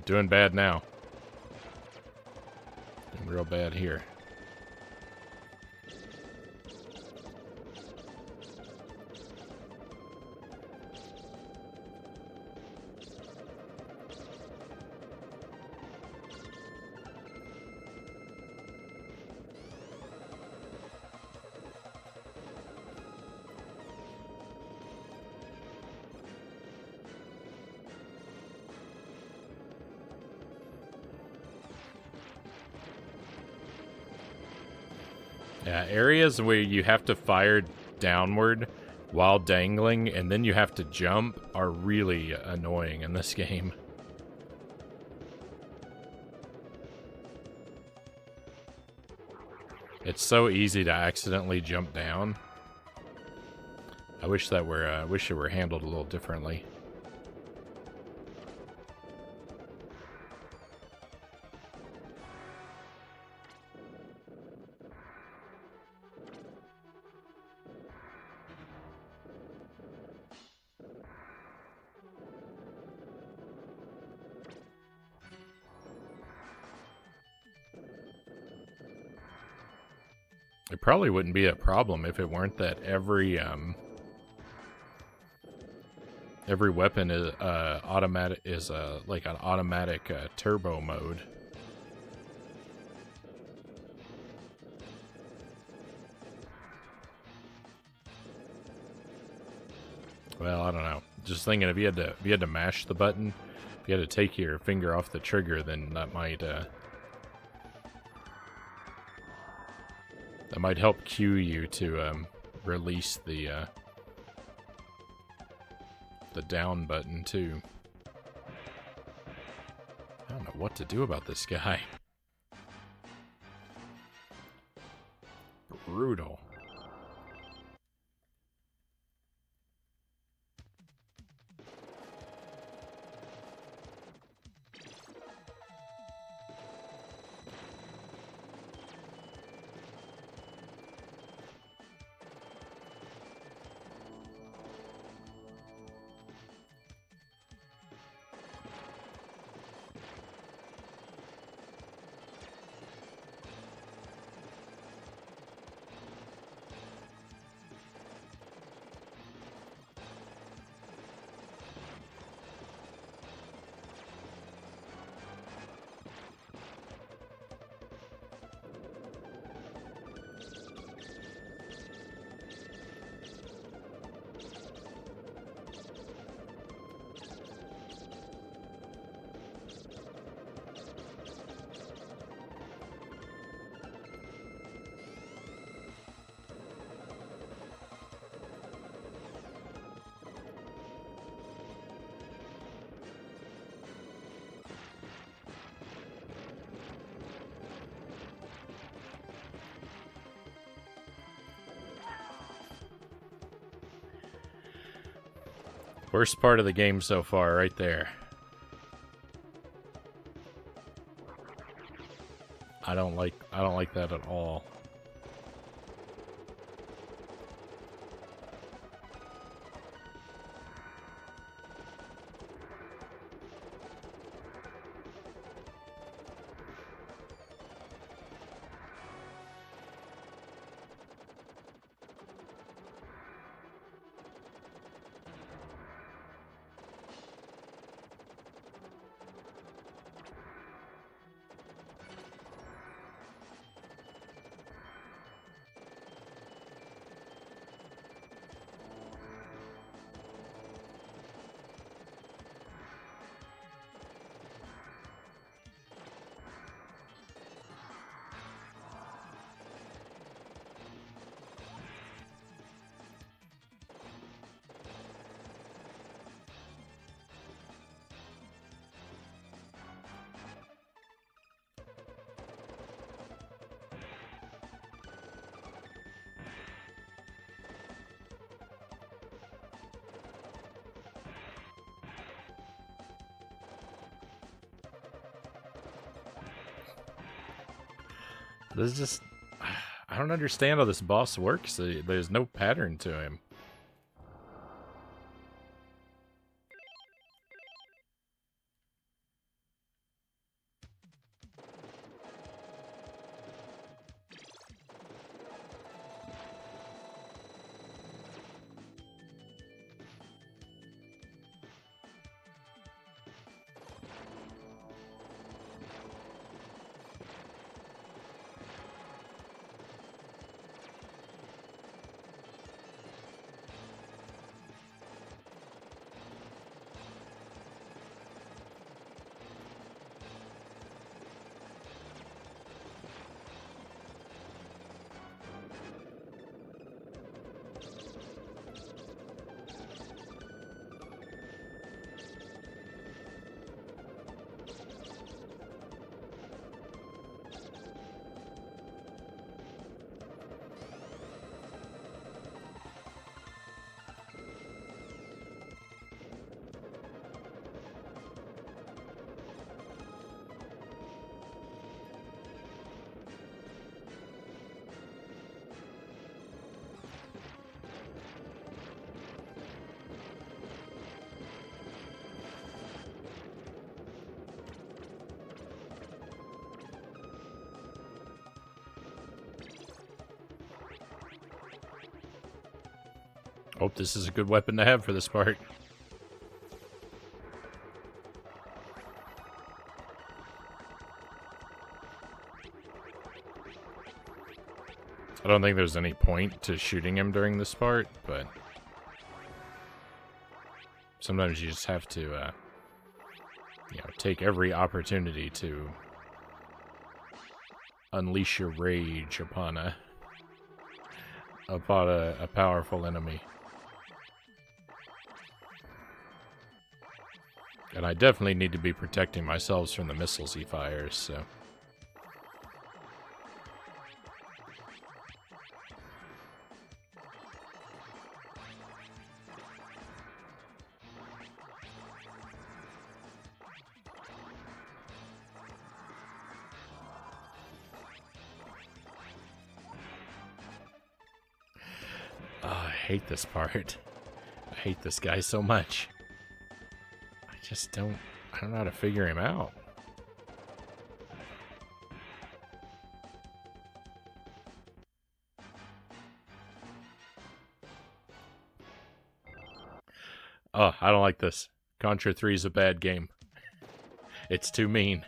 Doing bad now. Doing real bad here. Yeah, areas where you have to fire downward while dangling and then you have to jump are really annoying in this game. It's so easy to accidentally jump down. I wish it were handled a little differently. It probably wouldn't be a problem if it weren't that Every weapon is automatic like an automatic turbo mode. Well, I don't know. Just thinking if you had to mash the button, if you had to take your finger off the trigger, then that might help cue you to release the down button too. I don't know what to do about this guy. Brutal. Worst part of the game so far, right there. I don't like that at all. This is just... I don't understand how this boss works. There's no pattern to him. Hope this is a good weapon to have for this part. I don't think there's any point to shooting him during this part, but sometimes you just have to, you know, take every opportunity to unleash your rage upon a powerful enemy. And I definitely need to be protecting myself from the missiles he fires, so. Oh, I hate this part. I hate this guy so much. I don't know how to figure him out. Oh, I don't like this. Contra 3 is a bad game. It's too mean.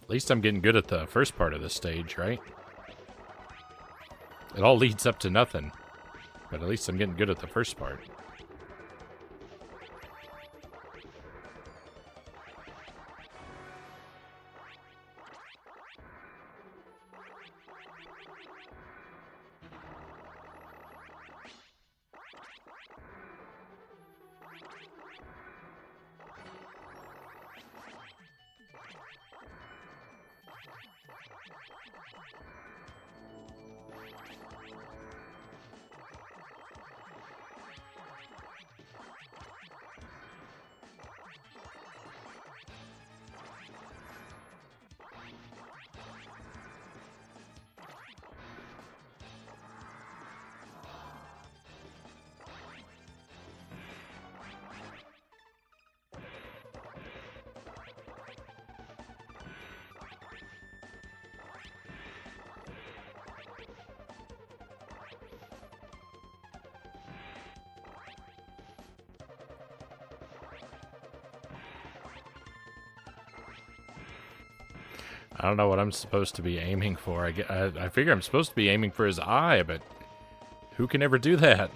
At least I'm getting good at the first part of the stage, right? It all leads up to nothing. But at least I'm getting good at the first part. I don't know what I'm supposed to be aiming for. I figure I'm supposed to be aiming for his eye, but who can ever do that?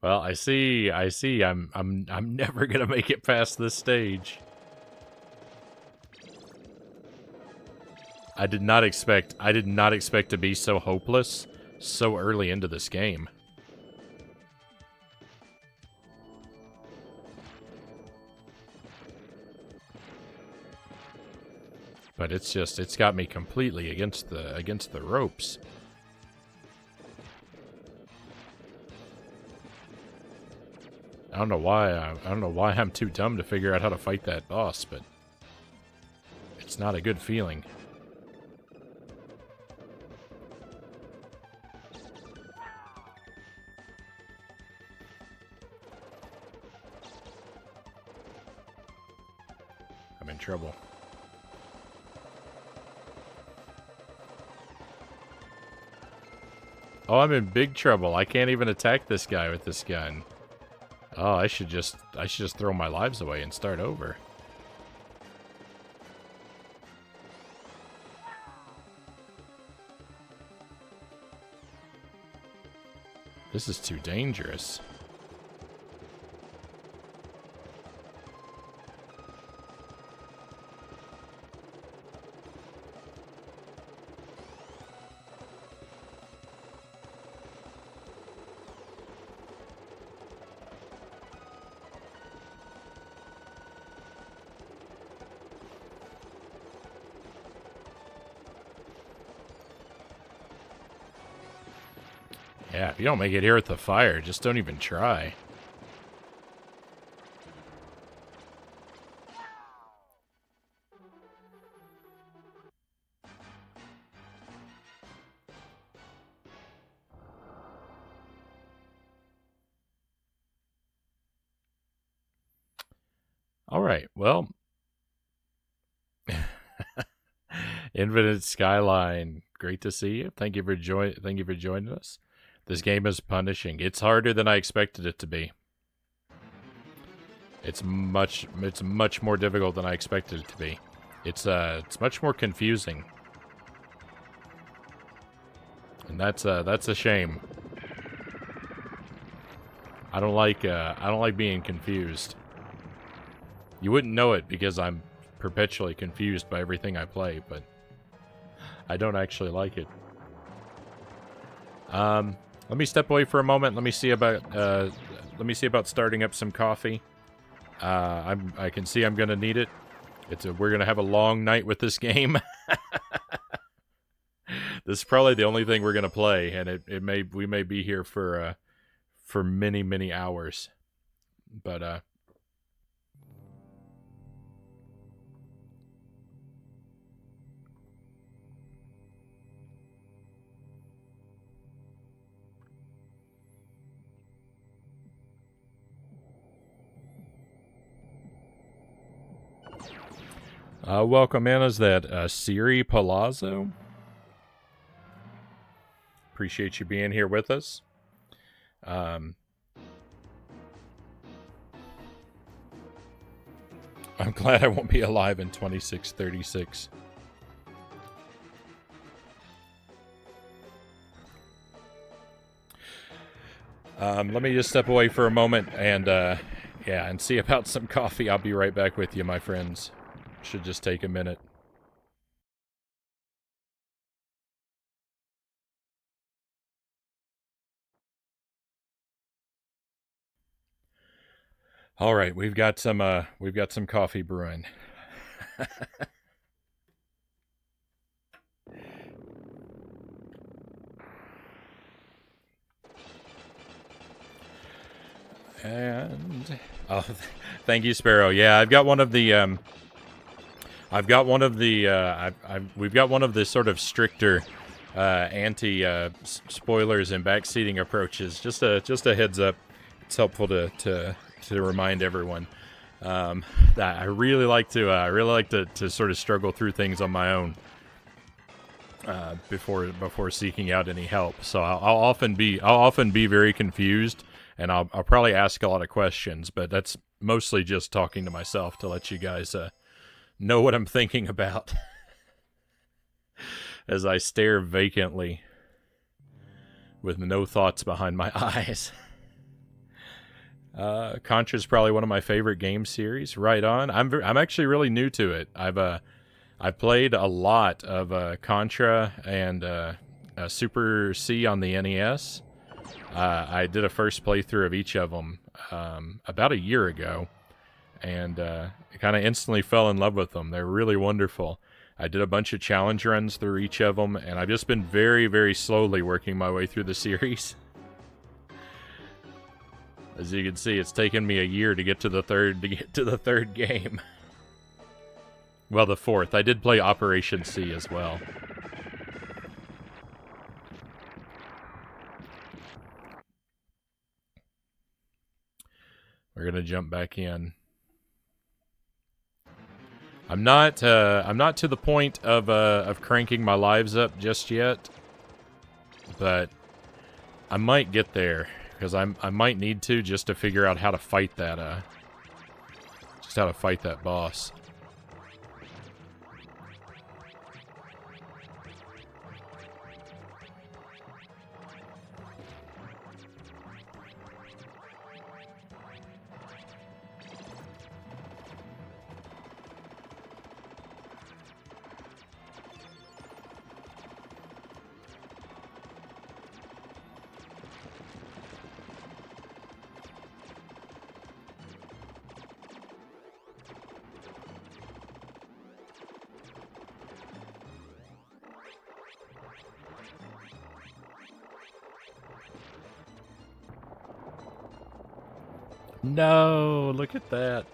Well, I see. I'm never gonna make it past this stage. I did not expect to be so hopeless so early into this game. But it's got me completely against the ropes. I don't know why. I don't know why I'm too dumb to figure out how to fight that boss, but it's not a good feeling. I'm in trouble. Oh, I'm in big trouble. I can't even attack this guy with this gun. Oh, I should just throw my lives away and start over. This is too dangerous. Yeah, if you don't make it here with the fire, just don't even try. All right, well. Infinite Skyline, great to see you. Thank you for joining us. This game is punishing. It's harder than I expected it to be. It's much more difficult than I expected it to be. It's much more confusing. And that's a shame. I don't like being confused. You wouldn't know it because I'm perpetually confused by everything I play, but I don't actually like it. Let me step away for a moment. Let me see about starting up some coffee. I can see I'm gonna need it. We're gonna have a long night with this game. This is probably the only thing we're gonna play, and we may be here for many hours. But welcome in. Is that Siri Palazzo? Appreciate you being here with us. I'm glad I won't be alive in 2636. Let me just step away for a moment and see about some coffee. I'll be right back with you, my friends. Should just take a minute. All right, we've got some coffee brewing. And thank you, Sparrow. Yeah, I've got one of the we've got one of the sort of stricter anti spoilers and backseating approaches. Just a heads up. It's helpful to remind everyone that I really like to sort of struggle through things on my own before seeking out any help. So I'll often be very confused, and I'll probably ask a lot of questions, but that's mostly just talking to myself to let you guys know what I'm thinking about as I stare vacantly with no thoughts behind my eyes. Contra is probably one of my favorite game series. Right on. I'm actually really new to it. I played a lot of Contra and Super C on the NES. I did a first playthrough of each of them about a year ago, and kind of instantly fell in love with them. They're really wonderful. I did a bunch of challenge runs through each of them, and I've just been very, very slowly working my way through the series. As you can see, it's taken me a year to get to the third game. Well, the fourth. I did play Operation C as well. We're gonna jump back in. I'm not to the point of cranking my lives up just yet, but I might get there because I might need to just to figure out how to fight that boss. No, look at that.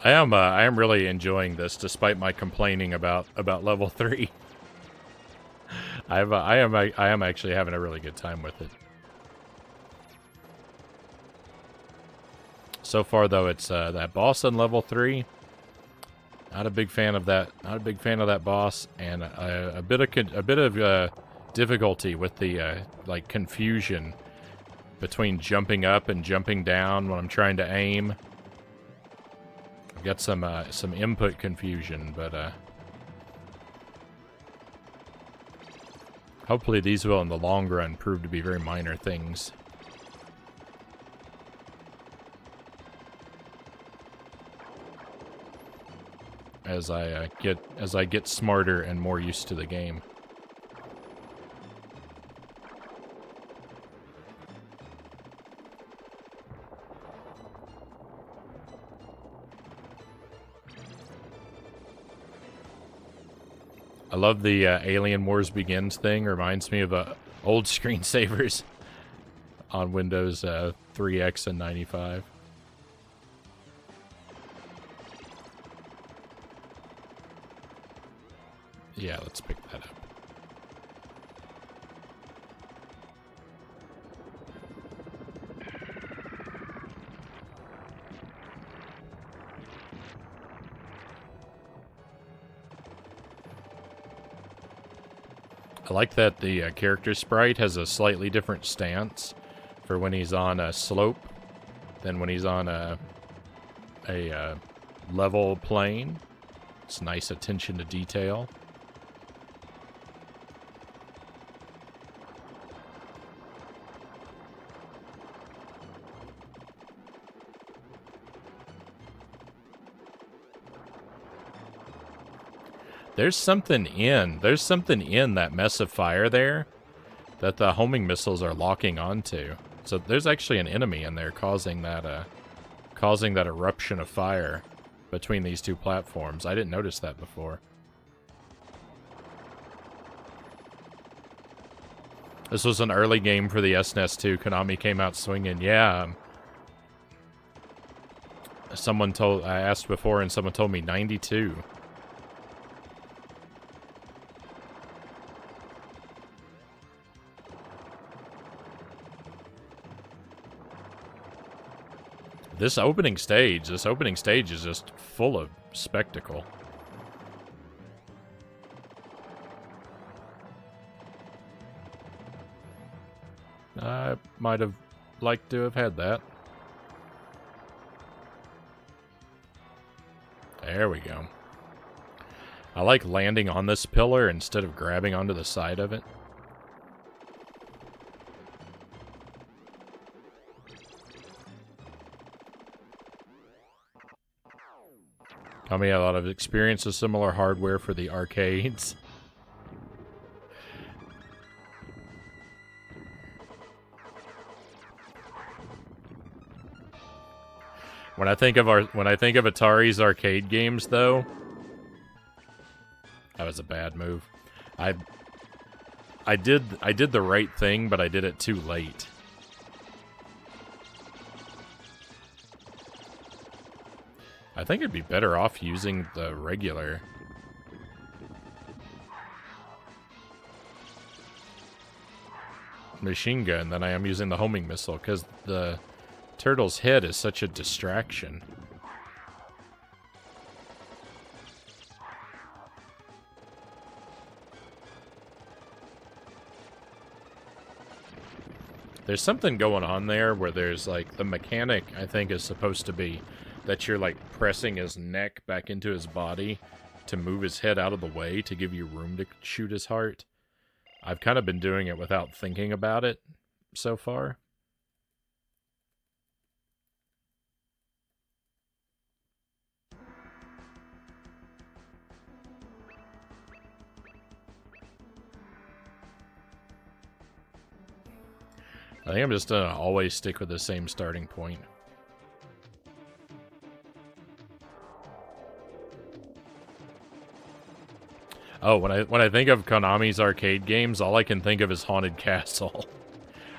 I am really enjoying this, despite my complaining about level 3. I am actually having a really good time with it. So far, though, it's that boss on level 3. Not a big fan of that. Not a big fan of that boss, and a bit of difficulty with the like confusion between jumping up and jumping down when I'm trying to aim. I've got some input confusion, but hopefully these will, in the long run, prove to be very minor things. As I get smarter and more used to the game. I love the Alien Wars Begins thing. Reminds me of old screensavers on Windows 3X and 95. Yeah, let's pick that up. I like that the character sprite has a slightly different stance for when he's on a slope than when he's on a level plane. It's nice attention to detail. There's something in that mess of fire there that the homing missiles are locking onto. So there's actually an enemy in there causing that eruption of fire between these two platforms. I didn't notice that before. This was an early game for the SNES too. Konami came out swinging. Yeah. I asked before and someone told me 92. This opening stage is just full of spectacle. I might have liked to have had that. There we go. I like landing on this pillar instead of grabbing onto the side of it. Tommy had a lot of experience with similar hardware for the arcades. When I think of Atari's arcade games, though, that was a bad move. I did the right thing, but I did it too late. I think it'd be better off using the regular. Machine gun than I am using the homing missile, because the turtle's head is such a distraction. There's something going on there where there's, like, the mechanic, I think, is supposed to be that you're, like, pressing his neck back into his body to move his head out of the way to give you room to shoot his heart. I've kind of been doing it without thinking about it so far. I think I'm just gonna always stick with the same starting point. Oh, when I think of Konami's arcade games, all I can think of is Haunted Castle.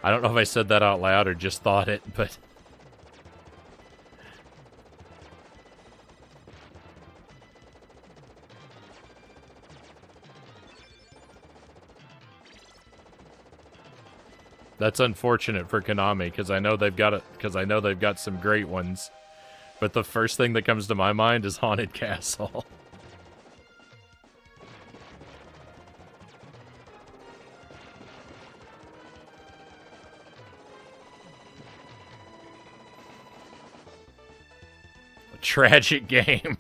I don't know if I said that out loud or just thought it, but... That's unfortunate for Konami, because I know they've got some great ones. But the first thing that comes to my mind is Haunted Castle. Tragic game.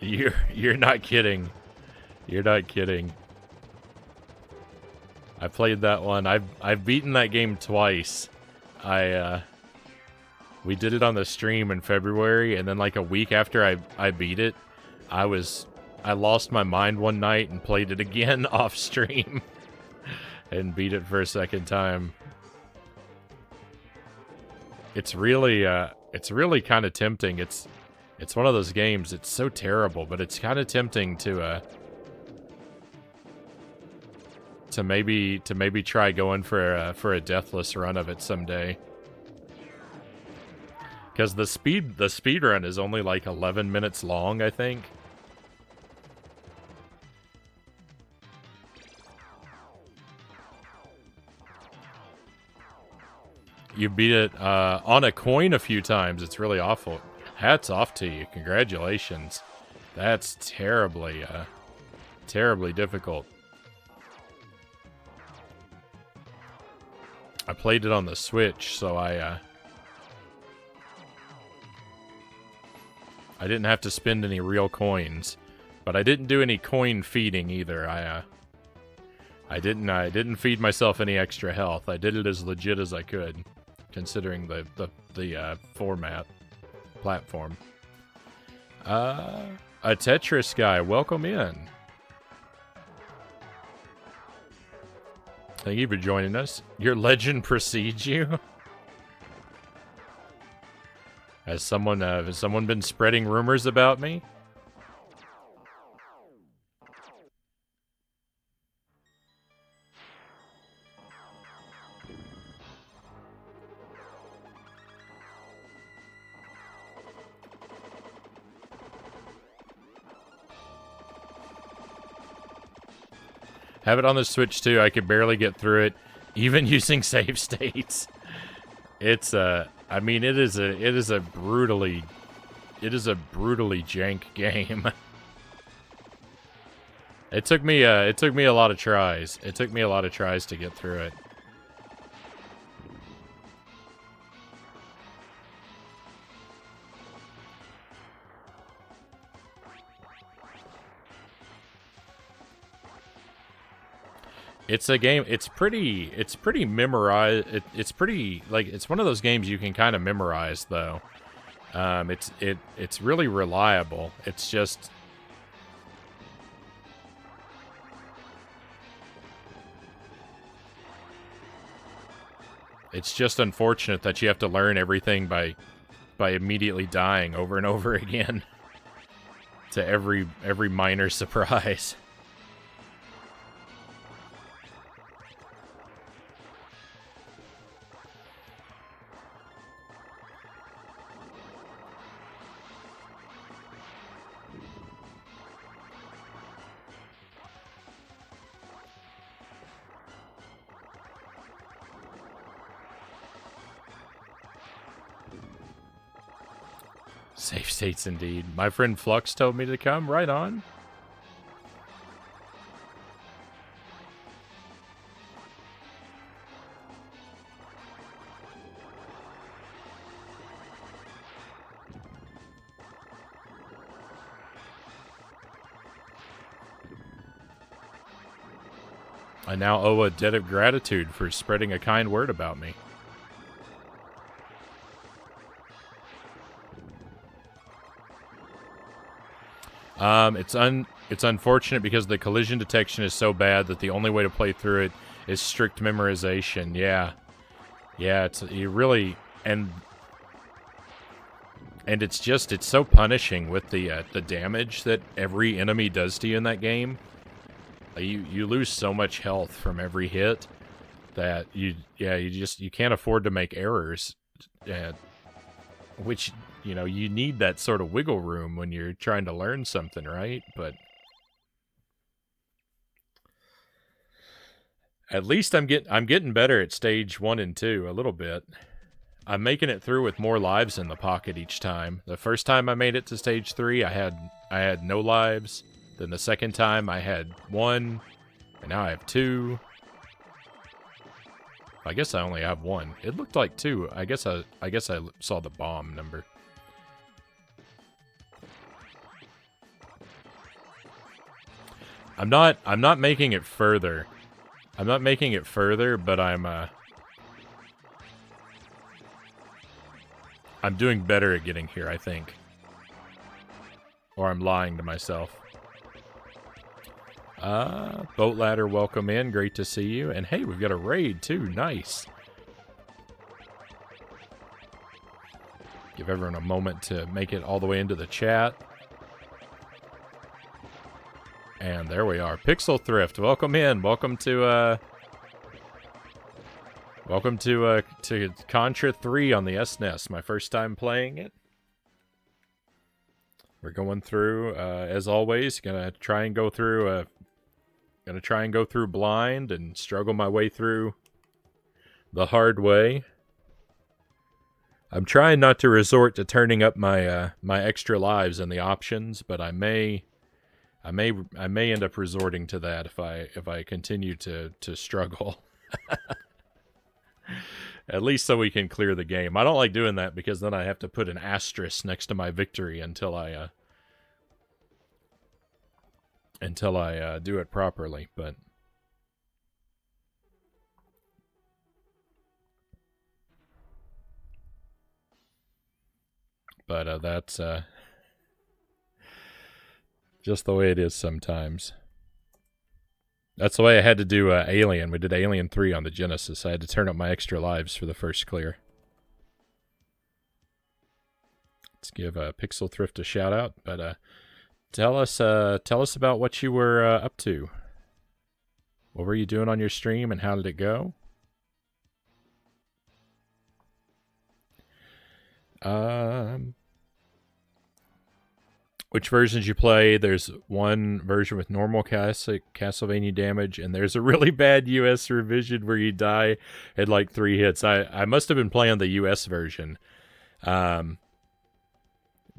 You're not kidding. You're not kidding. I played that one. I've beaten that game twice. We did it on the stream in February, and then like a week after I beat it, I lost my mind one night and played it again off stream and beat it for a second time. It's really kind of tempting. It's one of those games. It's so terrible, but it's kind of tempting to maybe try going for a deathless run of it someday. Because the speed run is only like 11 minutes long, I think. You beat it on a coin a few times. It's really awful. Hats off to you. Congratulations. That's terribly difficult. I played it on the Switch, so I didn't have to spend any real coins, but I didn't do any coin feeding either. I didn't feed myself any extra health. I did it as legit as I could, considering the platform. A Tetris guy, welcome in. Thank you for joining us. Your legend precedes you. Has someone been spreading rumors about me? Have it on the Switch too. I could barely get through it, even using save states. It's I mean, it is a brutally jank game. It took me a lot of tries. It took me a lot of tries to get through it. It's a game. It's pretty memorized. It's pretty like it's one of those games you can kind of memorize though. It's really reliable. It's just unfortunate that you have to learn everything by immediately dying over and over again. to every minor surprise. Safe states indeed. My friend Flux told me to come. Right on. I now owe a debt of gratitude for spreading a kind word about me. It's unfortunate because the collision detection is so bad that the only way to play through it is strict memorization. Yeah, it's you really and it's so punishing with the damage that every enemy does to you in that game. You lose so much health from every hit that you can't afford to make errors, which. You know, you need that sort of wiggle room when you're trying to learn something, right? But at least I'm getting better at stage 1 and 2 a little bit. I'm making it through with more lives in the pocket each time. The first time I made it to stage 3, I had no lives. Then the second time I had 1, and now I have 2. I guess I only have 1. It looked like 2. I guess I saw the bomb number. I'm not making it further. I'm not making it further, but I'm doing better at getting here, I think. Or I'm lying to myself. Boat Ladder, welcome in. Great to see you. And hey, we've got a raid too. Nice. Give everyone a moment to make it all the way into the chat. And there we are. Pixel Thrift, welcome in. Welcome to Contra III on the SNES. My first time playing it. We're going through, as always, gonna try and go through blind and struggle my way through the hard way. I'm trying not to resort to turning up my my extra lives in the options, but I may end up resorting to that if I continue to struggle. At least so we can clear the game. I don't like doing that because then I have to put an asterisk next to my victory until I do it properly. But that's just the way it is sometimes. That's the way I had to do Alien. We did Alien 3 on the Genesis. I had to turn up my extra lives for the first clear. Let's give Pixel Thrift a shout out. But tell us about what you were up to. What were you doing on your stream and how did it go? Which versions you play? There's one version with normal classic Castlevania damage, and there's a really bad US revision where you die at like 3 hits. I must have been playing the US version,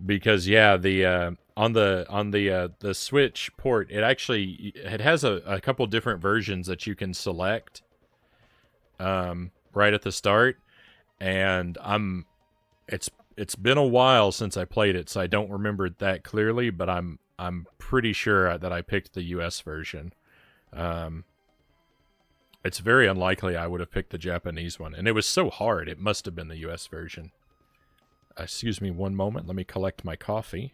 because yeah, the on the Switch port, it has a couple different versions that you can select, right at the start, and It's been a while since I played it, so I don't remember it that clearly, but I'm pretty sure that I picked the US version. It's very unlikely I would have picked the Japanese one, and it was so hard, it must have been the US version. Excuse me one moment, let me collect my coffee.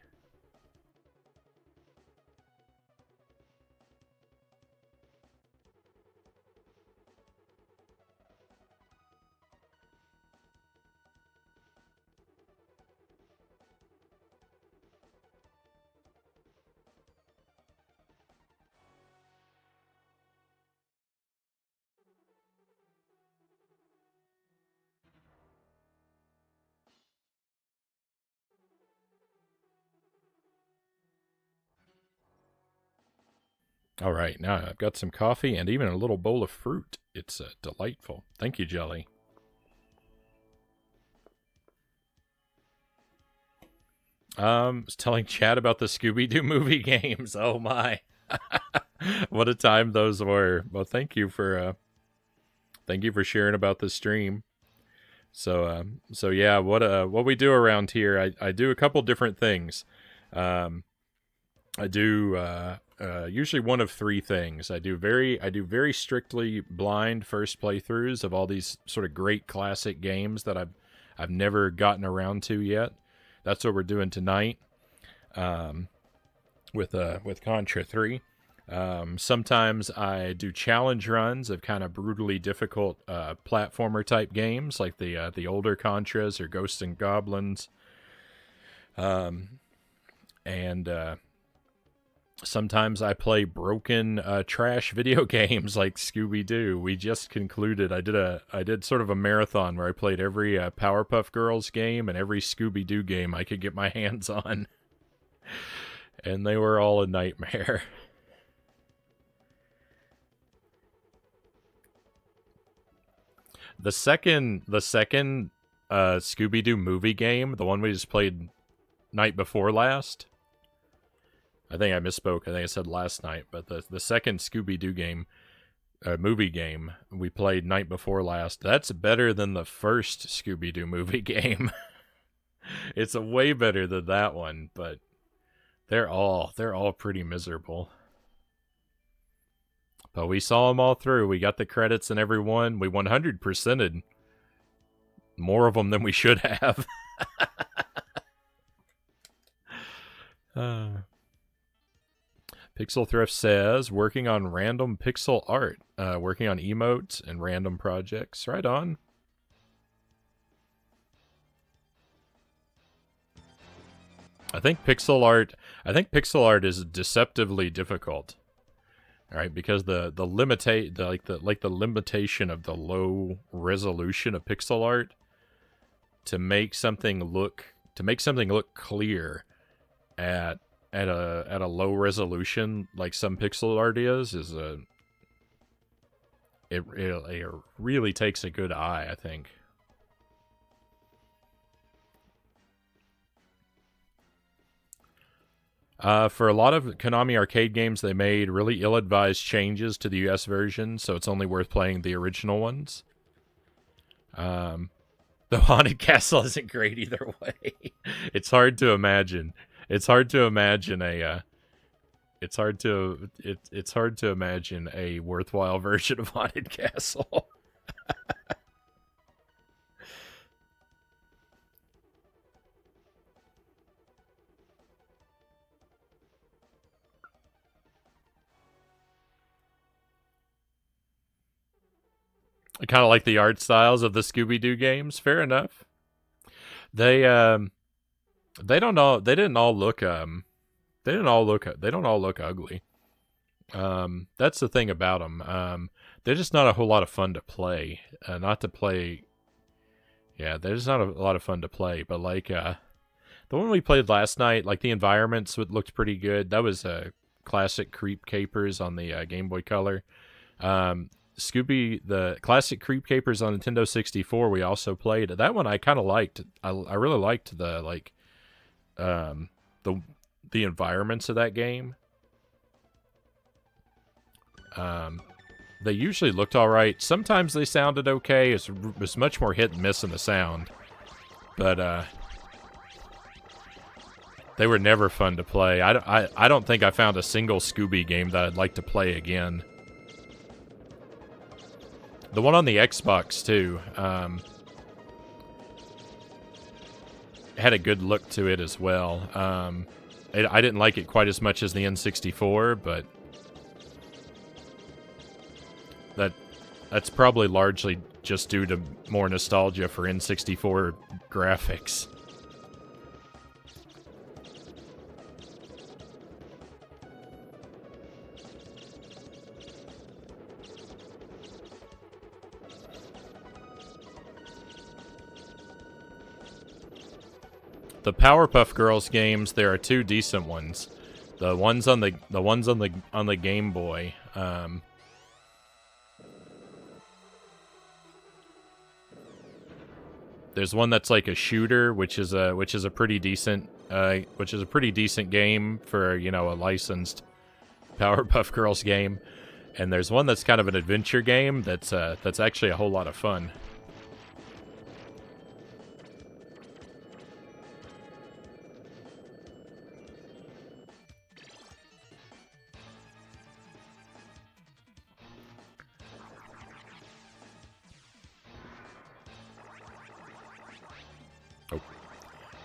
All right, now I've got some coffee and even a little bowl of fruit. It's delightful. Thank you, Jelly. Was telling Chad about the Scooby-Doo movie games. Oh my. What a time those were. Well, thank you for sharing about the stream. So yeah, what we do around here, I do a couple different things. I do usually one of three things. I do very strictly blind first playthroughs of all these sort of great classic games that I've never gotten around to yet. That's what we're doing tonight, with Contra III. Sometimes I do challenge runs of kind of brutally difficult platformer type games, like the older Contras or Ghosts and Goblins. And sometimes I play broken trash video games like Scooby-Doo. We just concluded. I did sort of a marathon where I played every Powerpuff Girls game and every Scooby-Doo game I could get my hands on, and they were all a nightmare. The second Scooby-Doo movie game, the one we just played night before last. I think I misspoke. I think I said last night, but the second Scooby-Doo game, movie game we played night before last, that's better than the first Scooby-Doo movie game. It's a way better than that one, but they're all pretty miserable. But we saw them all through. We got the credits in every one. We 100%ed more of them than we should have. Pixel Thrift says, working on random pixel art. Working on emotes and random projects. Right on. I think pixel art is deceptively difficult. All right, because the limitation of the low resolution of pixel art to make something look clear at a low resolution like some pixel art is it really takes a good eye, I think. For a lot of Konami arcade games, they made really ill-advised changes to the US version, so it's only worth playing the original ones. The Haunted Castle isn't great either way. It's hard to imagine. It's hard to imagine a worthwhile version of Haunted Castle. I kind of like the art styles of the Scooby-Doo games. Fair enough. They don't all look ugly. That's the thing about them. They're just not a whole lot of fun to play. Yeah, they're just not a lot of fun to play. But like the one we played last night, like the environments looked pretty good. That was classic Creep Capers on the Game Boy Color. The classic Creep Capers on Nintendo 64 we also played. That one I kind of liked. I really liked the environments of that game. They usually looked all right. Sometimes they sounded okay. It's much more hit and miss in the sound. But they were never fun to play. I don't think I found a single Scooby game that I'd like to play again. The one on the Xbox, too, had a good look to it as well. I didn't like it quite as much as the N64, but that's probably largely just due to more nostalgia for N64 graphics. The Powerpuff Girls games, there are two decent ones. The ones on the Game Boy. There's one that's like a shooter, which is a pretty decent game for, you know, a licensed Powerpuff Girls game. And there's one that's kind of an adventure game that's actually a whole lot of fun.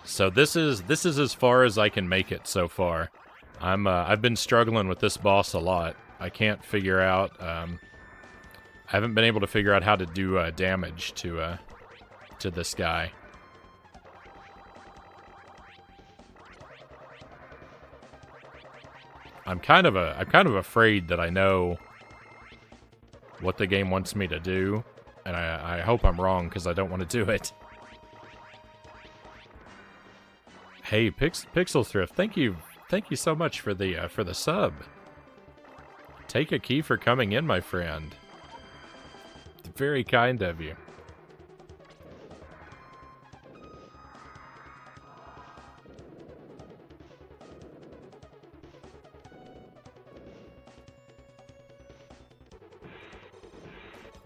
So this is as far as I can make it so far. I've been struggling with this boss a lot. I can't figure out. I haven't been able to figure out how to do damage to this guy. I'm kind of afraid that I know what the game wants me to do, and I hope I'm wrong because I don't want to do it. Hey, Pixel Thrift, thank you so much for the sub. Take a key for coming in, my friend. Very kind of you.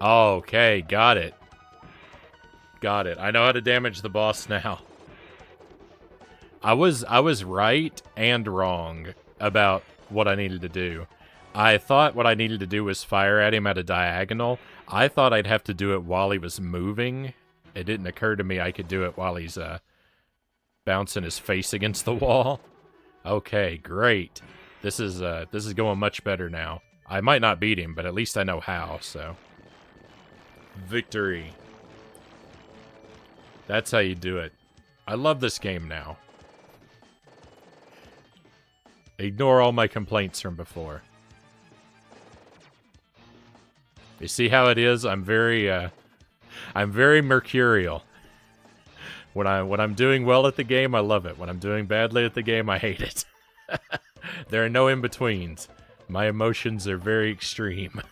Okay, got it. Got it. I know how to damage the boss now. I was right and wrong about what I needed to do. I thought what I needed to do was fire at him at a diagonal. I thought I'd have to do it while he was moving. It didn't occur to me I could do it while he's bouncing his face against the wall. Okay, great. This is going much better now. I might not beat him, but at least I know how, so. Victory. That's how you do it. I love this game now. Ignore all my complaints from before. You see how it is? I'm very mercurial. When I'm doing well at the game, I love it. When I'm doing badly at the game, I hate it. There are no in-betweens. My emotions are very extreme.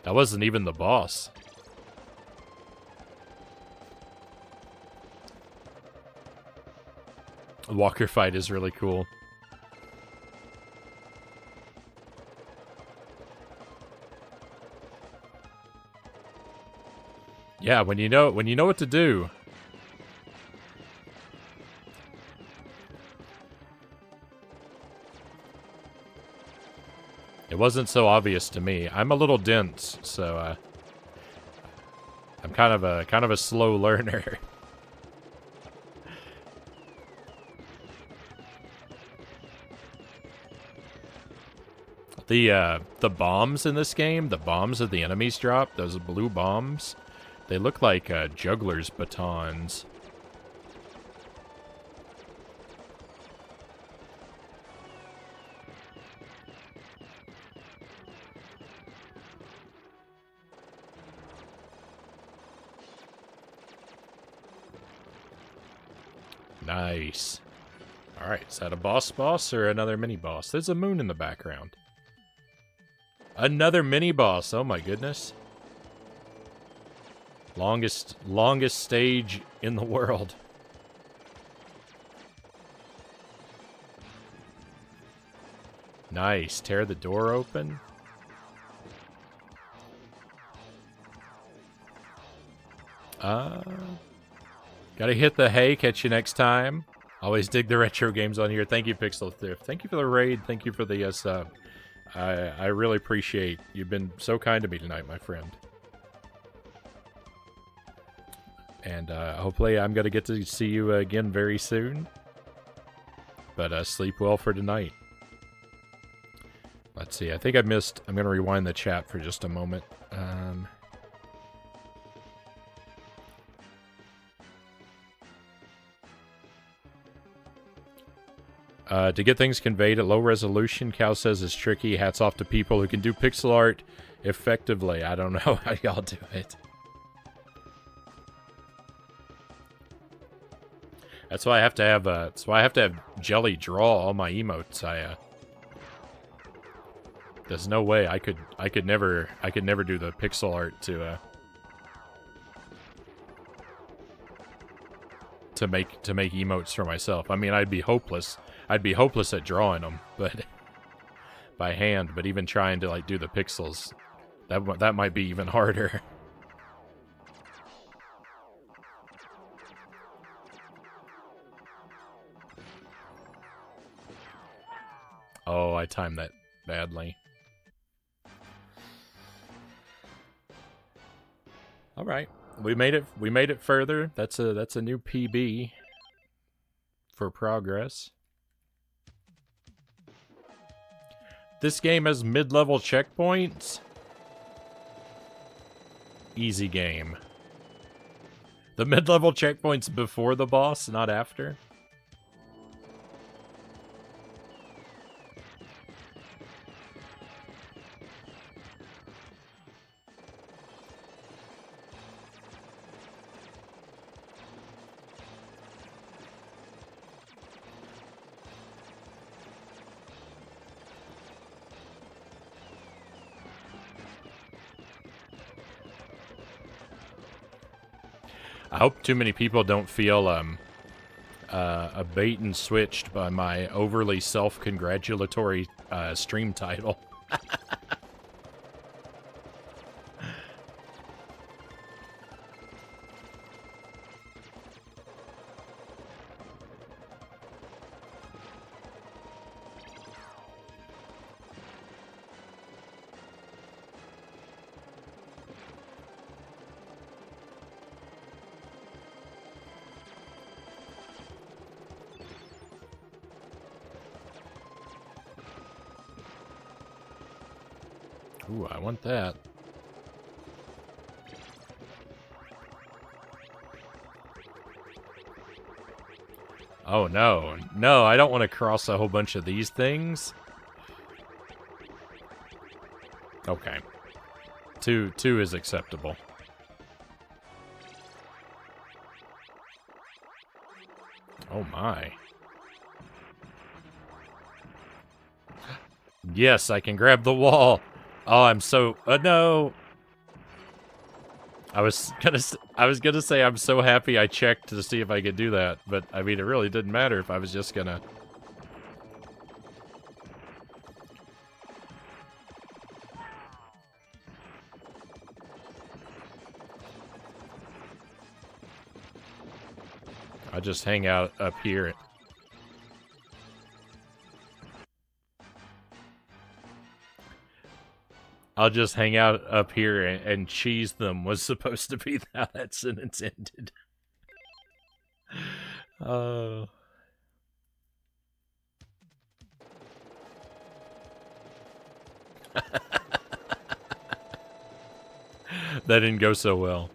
That wasn't even the boss. Walker fight is really cool. Yeah, when you know what to do. It wasn't so obvious to me. I'm a little dense, so I'm kind of a slow learner. The bombs in this game, the bombs that the enemies drop, those blue bombs, they look like juggler's batons. Nice. Alright, is that a boss or another mini-boss? There's a moon in the background. Another mini-boss, oh my goodness. Longest stage in the world. Nice, tear the door open. Gotta hit the hay, catch you next time. Always dig the retro games on here. Thank you, Pixel Thrift. Thank you for the raid. Thank you for the sub. I really appreciate you've been so kind to me tonight, my friend. And hopefully I'm gonna get to see you again very soon. But sleep well for tonight. Let's see. I think I missed. I'm gonna rewind the chat for just a moment. To get things conveyed at low resolution, Cal says is tricky. Hats off to people who can do pixel art effectively. I don't know how y'all do it. That's why I have to have that's why I have to have Jelly draw all my emotes. There's no way I could never do the pixel art to make emotes for myself. I mean, I'd be hopeless. I'd be hopeless at drawing them, but by hand. But even trying to like do the pixels, that might be even harder. Oh, I timed that badly. All right, we made it. We made it further. That's a new PB for progress. This game has mid-level checkpoints. Easy game. The mid-level checkpoints before the boss, not after. I hope too many people don't feel a bait and switched by my overly self-congratulatory stream title. Ooh, I want that. Oh, no. No, I don't want to cross a whole bunch of these things. Okay. Two is acceptable. Oh, my. Yes, I can grab the wall. Oh, I'm so... no! I was gonna say I'm so happy I checked to see if I could do that, but, I mean, it really didn't matter if I was just gonna... I'll just hang out up here. I'll just hang out up here and cheese them was supposed to be how that sentence ended. That didn't go so well.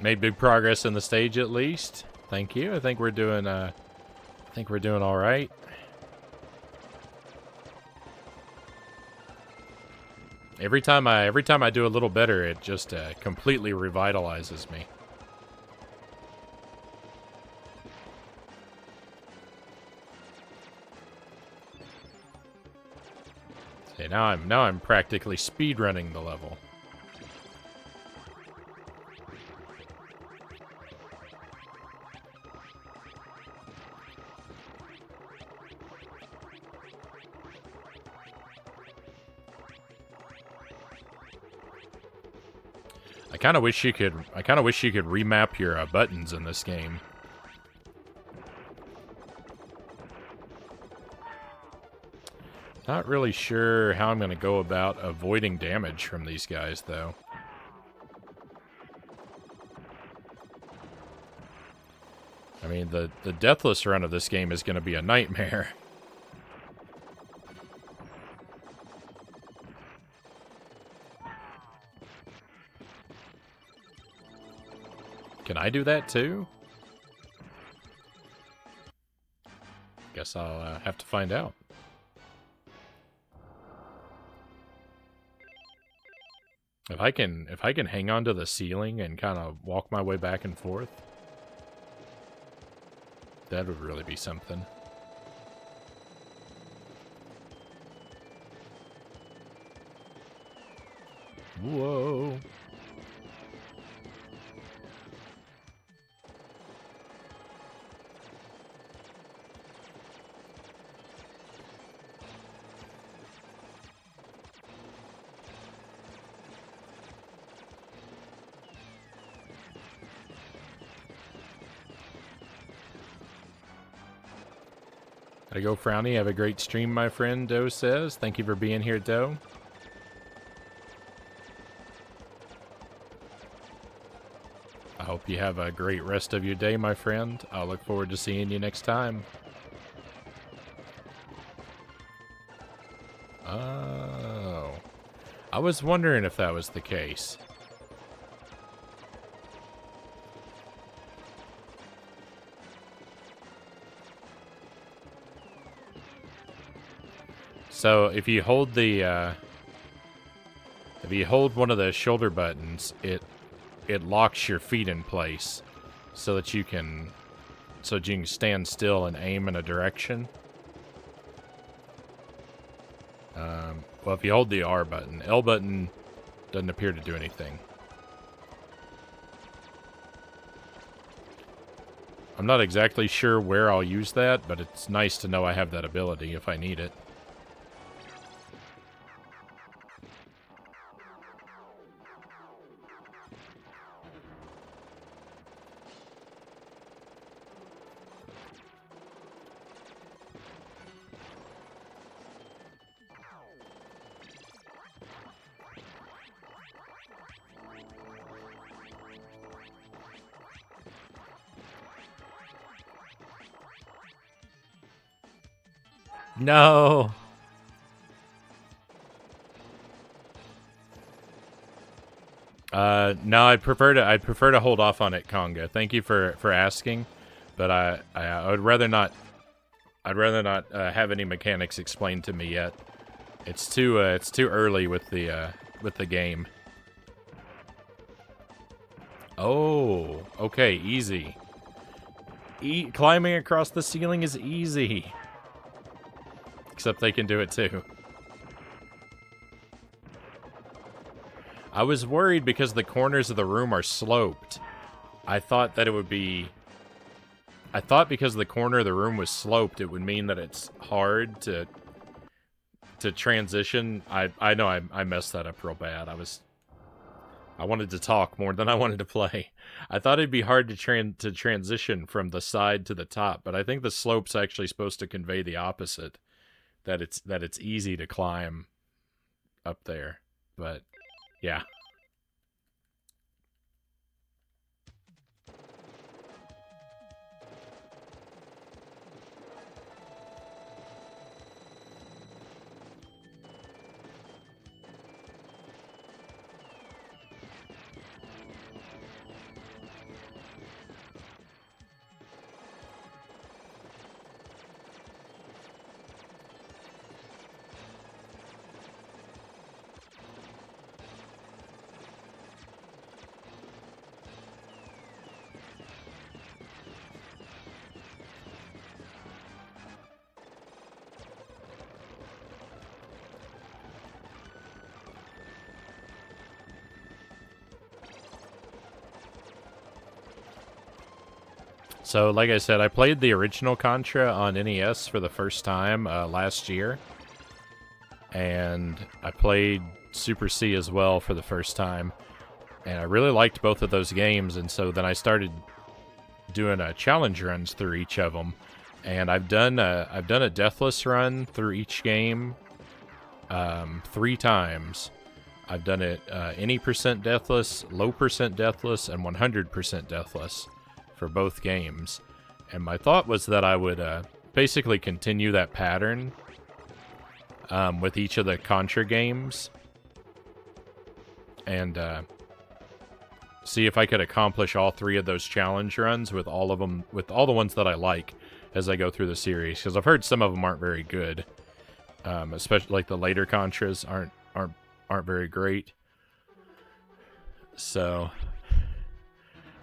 Made big progress in the stage, at least. Thank you. I think we're doing. I think we're doing all right. Every time I do a little better, it just completely revitalizes me. Okay, now I'm practically speedrunning the level. I kind of wish you could remap your buttons in this game. Not really sure how I'm going to go about avoiding damage from these guys, though. I mean, the deathless run of this game is going to be a nightmare. Can I do that too? Guess I'll have to find out. If I can hang on to the ceiling and kind of walk my way back and forth, that would really be something. Whoa. Gotta go, Frownie. Have a great stream, my friend, Doe says. Thank you for being here, Doe. I hope you have a great rest of your day, my friend. I'll look forward to seeing you next time. Oh. I was wondering if that was the case. So if you hold the if you hold one of the shoulder buttons, it locks your feet in place so that you can stand still and aim in a direction. Well, if you hold the R button, L button doesn't appear to do anything. I'm not exactly sure where I'll use that, but it's nice to know I have that ability if I need it. No. No, I'd prefer to hold off on it, Conga. Thank you for asking, but I would rather not. I'd rather not have any mechanics explained to me yet. It's too early with the game. Oh, okay, easy. Climbing across the ceiling is easy. Except they can do it too. I was worried because the corners of the room are sloped. I thought that it would be... I thought because the corner of the room was sloped, it would mean that it's hard to transition. I know I messed that up real bad. I wanted to talk more than I wanted to play. I thought it'd be hard to transition from the side to the top, but I think the slope's actually supposed to convey the opposite. That it's easy to climb up there, but yeah. So, like I said, I played the original Contra on NES for the first time last year. And I played Super C as well for the first time. And I really liked both of those games, and so then I started doing challenge runs through each of them. And I've done a deathless run through each game 3 times. I've done it any percent deathless, low percent deathless, and 100% deathless for both games. And my thought was that I would basically continue that pattern with each of the Contra games. And see if I could accomplish all 3 of those challenge runs with all of them, with all the ones that I like as I go through the series. Because I've heard some of them aren't very good. Especially like the later Contras aren't very great. So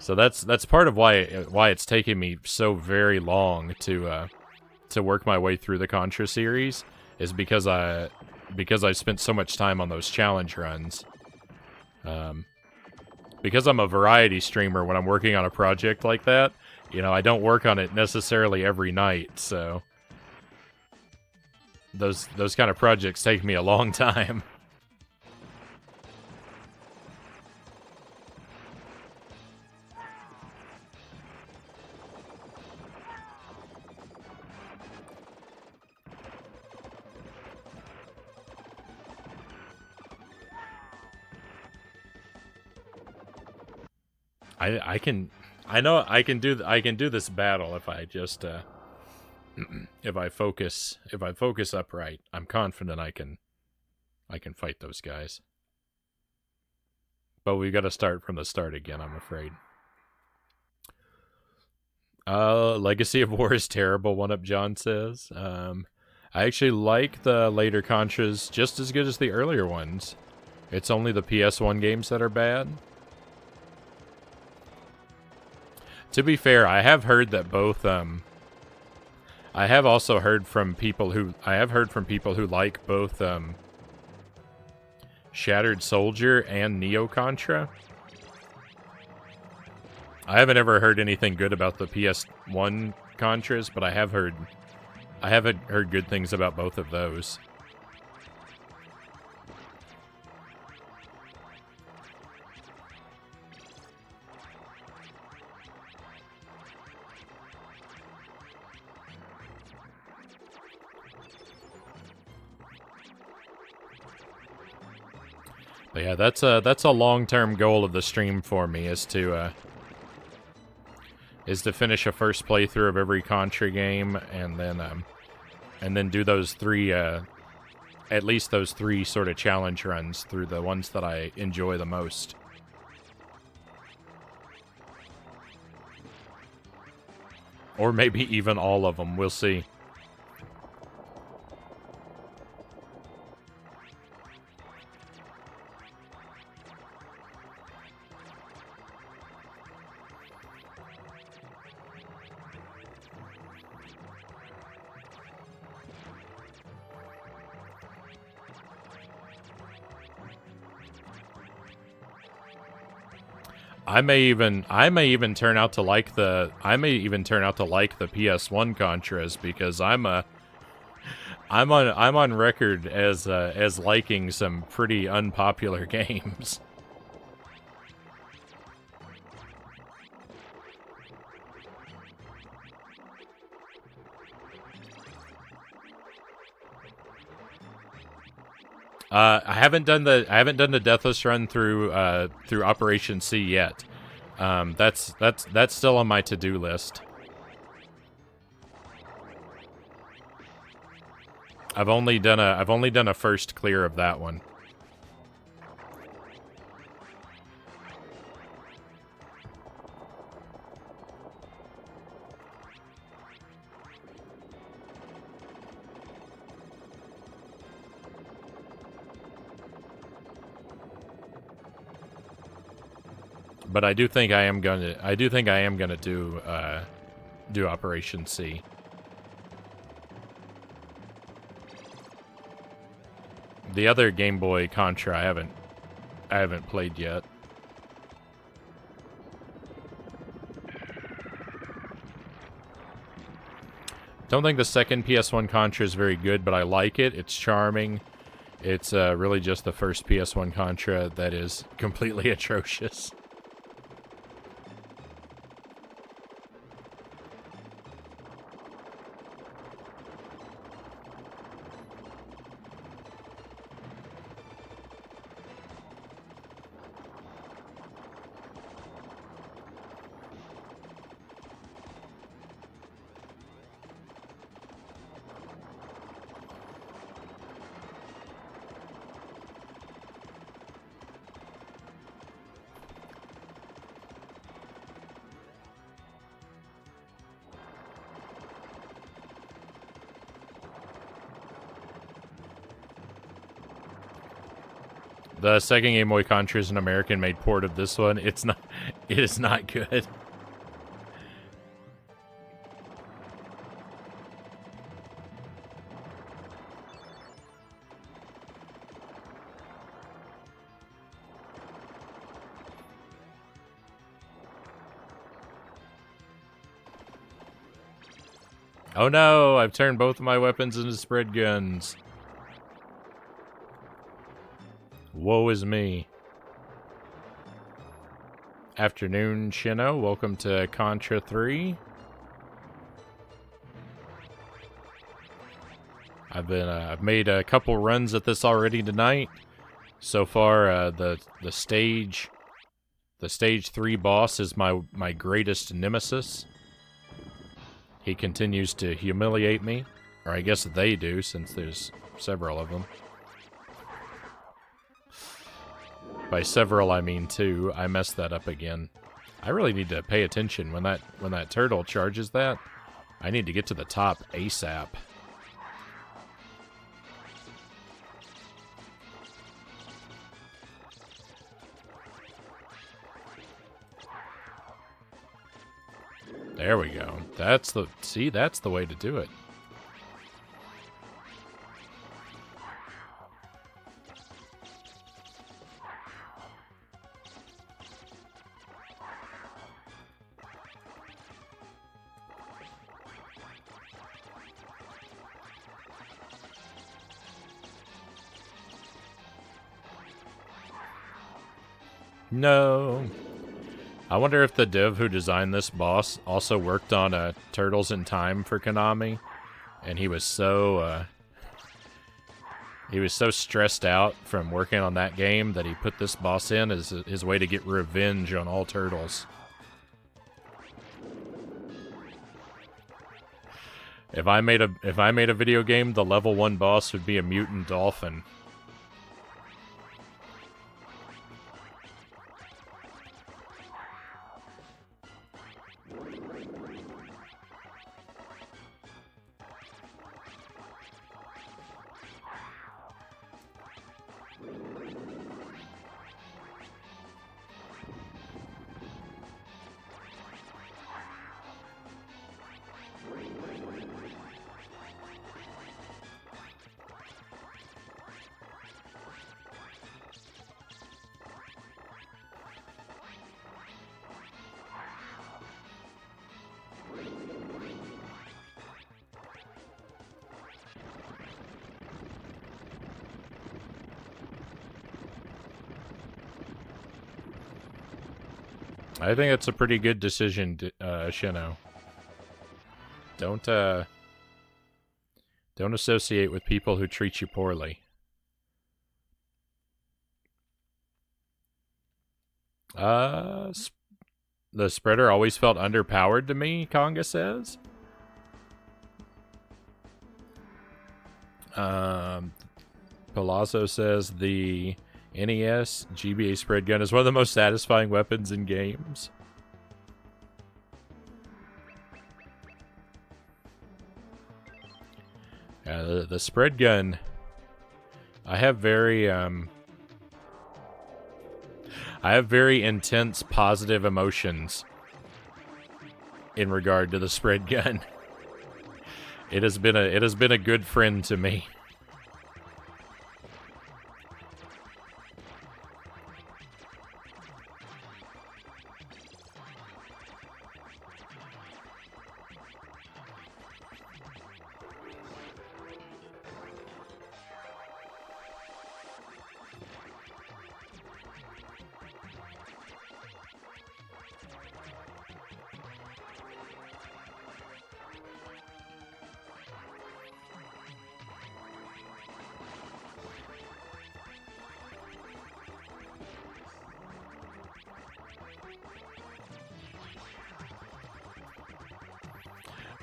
that's part of why it's taken me so very long to work my way through the Contra series, is because I spent so much time on those challenge runs. Because I'm a variety streamer, when I'm working on a project like that, you know, I don't work on it necessarily every night, so those kind of projects take me a long time. I know I can do this battle if I just if I focus upright. I'm confident I can fight those guys. But we got to start from the start again, I'm afraid. Legacy of War is terrible, One Up John says. I actually like the later Contras just as good as the earlier ones. It's only the PS1 games that are bad. To be fair, I have heard that both, I have also heard from people who, like both, Shattered Soldier and Neo Contra. I haven't ever heard anything good about the PS1 Contras, but I have heard good things about both of those. But yeah, that's a long-term goal of the stream for me, is to finish a first playthrough of every Contra game, and then do those 3 at least those 3 sort of challenge runs through the ones that I enjoy the most. Or maybe even all of them, we'll see. I may even turn out to like the PS1 Contras, because I'm on record as liking some pretty unpopular games. I haven't done the Deathless run through Operation C yet. That's still on my to-do list. I've only done a first clear of that one. But I do think I am gonna do Operation C. The other Game Boy Contra I haven't played yet. Don't think the second PS1 Contra is very good, but I like it. It's charming. It's really just the first PS1 Contra that is completely atrocious. The second Game Boy Contra is an American-made port of this one. It's not. It is not good. Oh no! I've turned both of my weapons into spread guns. Woe is me. Afternoon, Shino. Welcome to Contra III. I've made a couple runs at this already tonight. So far, the stage 3 boss is my greatest nemesis. He continues to humiliate me, or I guess they do, since there's several of them. By several, I mean 2. I messed that up again. I really need to pay attention when that turtle charges that. I need to get to the top ASAP. There we go. That's the way to do it. No. I wonder if the dev who designed this boss also worked on Turtles in Time for Konami, and he was so stressed out from working on that game that he put this boss in as his way to get revenge on all turtles. If I made a video game, the level 1 boss would be a mutant dolphin. I think it's a pretty good decision, Shino. Don't associate with people who treat you poorly. The spreader always felt underpowered to me, Conga says. Palazzo says the NES GBA spread gun is one of the most satisfying weapons in games. The spread gun, I have very intense positive emotions in regard to the spread gun. It has been a good friend to me.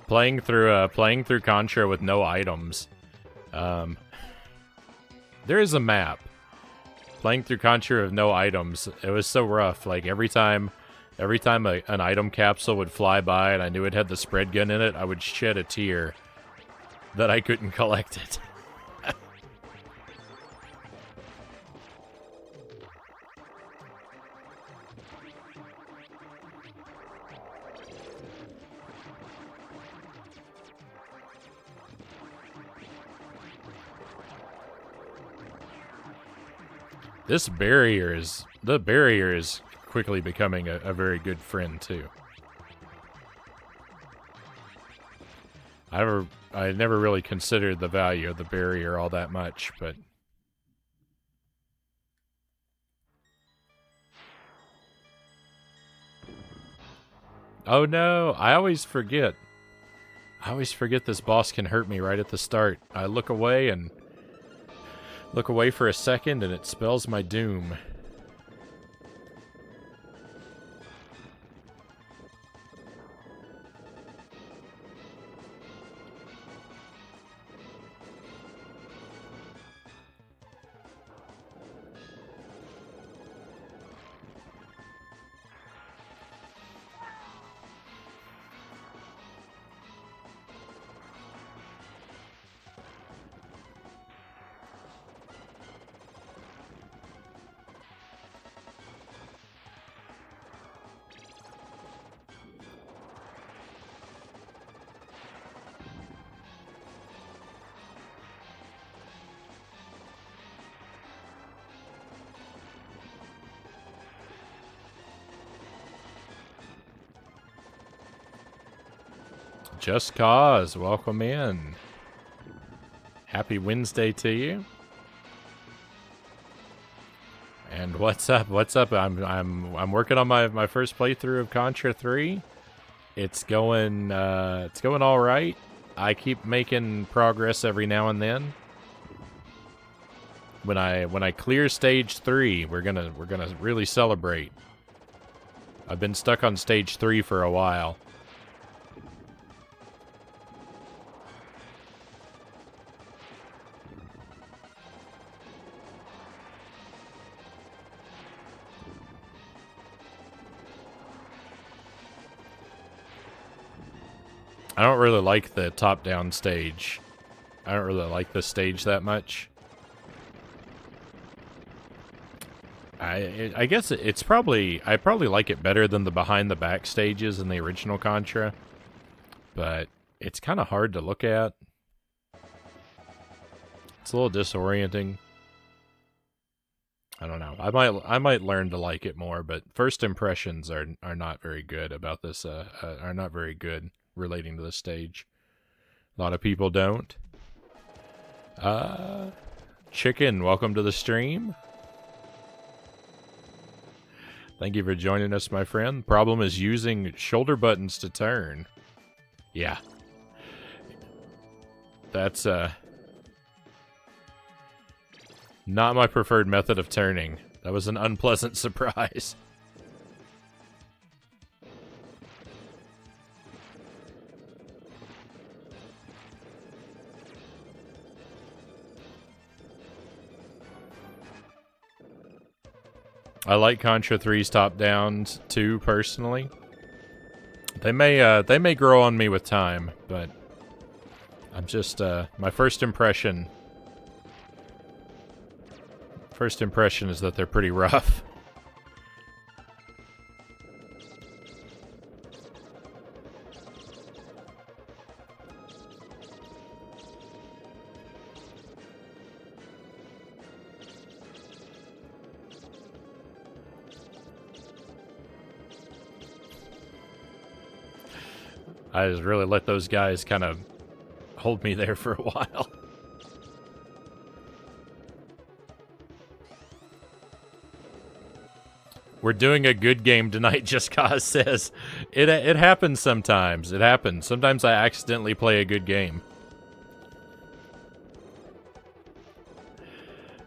Playing through Contra with no items. There is a map. Playing through Contra with no items, it was so rough. Like every time an item capsule would fly by and I knew it had the spread gun in it, I would shed a tear that I couldn't collect it. The barrier is quickly becoming a very good friend too. I never really considered the value of the barrier all that much, but oh no, I always forget. I always forget this boss can hurt me right at the start. I look away for a second and it spells my doom. Just Cause, welcome in. Happy Wednesday to you. And what's up? What's up? I'm working on my first playthrough of Contra 3. It's going all right. I keep making progress every now and then. When I clear stage 3, we're gonna really celebrate. I've been stuck on stage 3 for a while. I don't really like the top-down stage. I don't really like this stage that much. I guess it's probably... I probably like it better than the behind-the-back stages in the original Contra. But it's kind of hard to look at. It's a little disorienting. I don't know. I might learn to like it more, but first impressions are not very good about this. Are not very good relating to the stage. A lot of people don't. Chicken, welcome to the stream. Thank you for joining us, my friend. Problem is using shoulder buttons to turn. Yeah. That's not my preferred method of turning. That was an unpleasant surprise. I like Contra 3's top-downs too, personally. They may grow on me with time, but I'm just my first impression is that they're pretty rough. I just really let those guys kind of hold me there for a while. We're doing a good game tonight, Just Cause says. It happens sometimes. It happens. Sometimes I accidentally play a good game.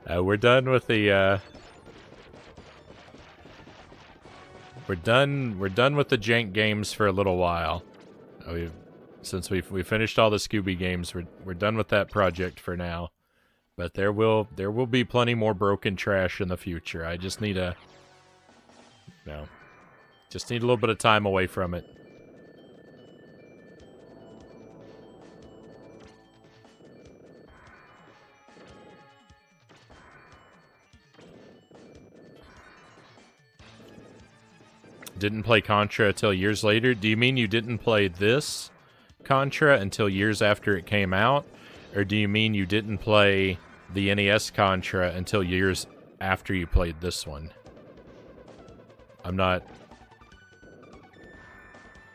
We're done with the we're done with the jank games for a little while. Since we finished all the Scooby games, we're done with that project for now. But there will be plenty more broken trash in the future. I just need a little bit of time away from it. Didn't play Contra until years later? Do you mean you didn't play this Contra until years after it came out? Or do you mean you didn't play the NES Contra until years after you played this one. I'm not...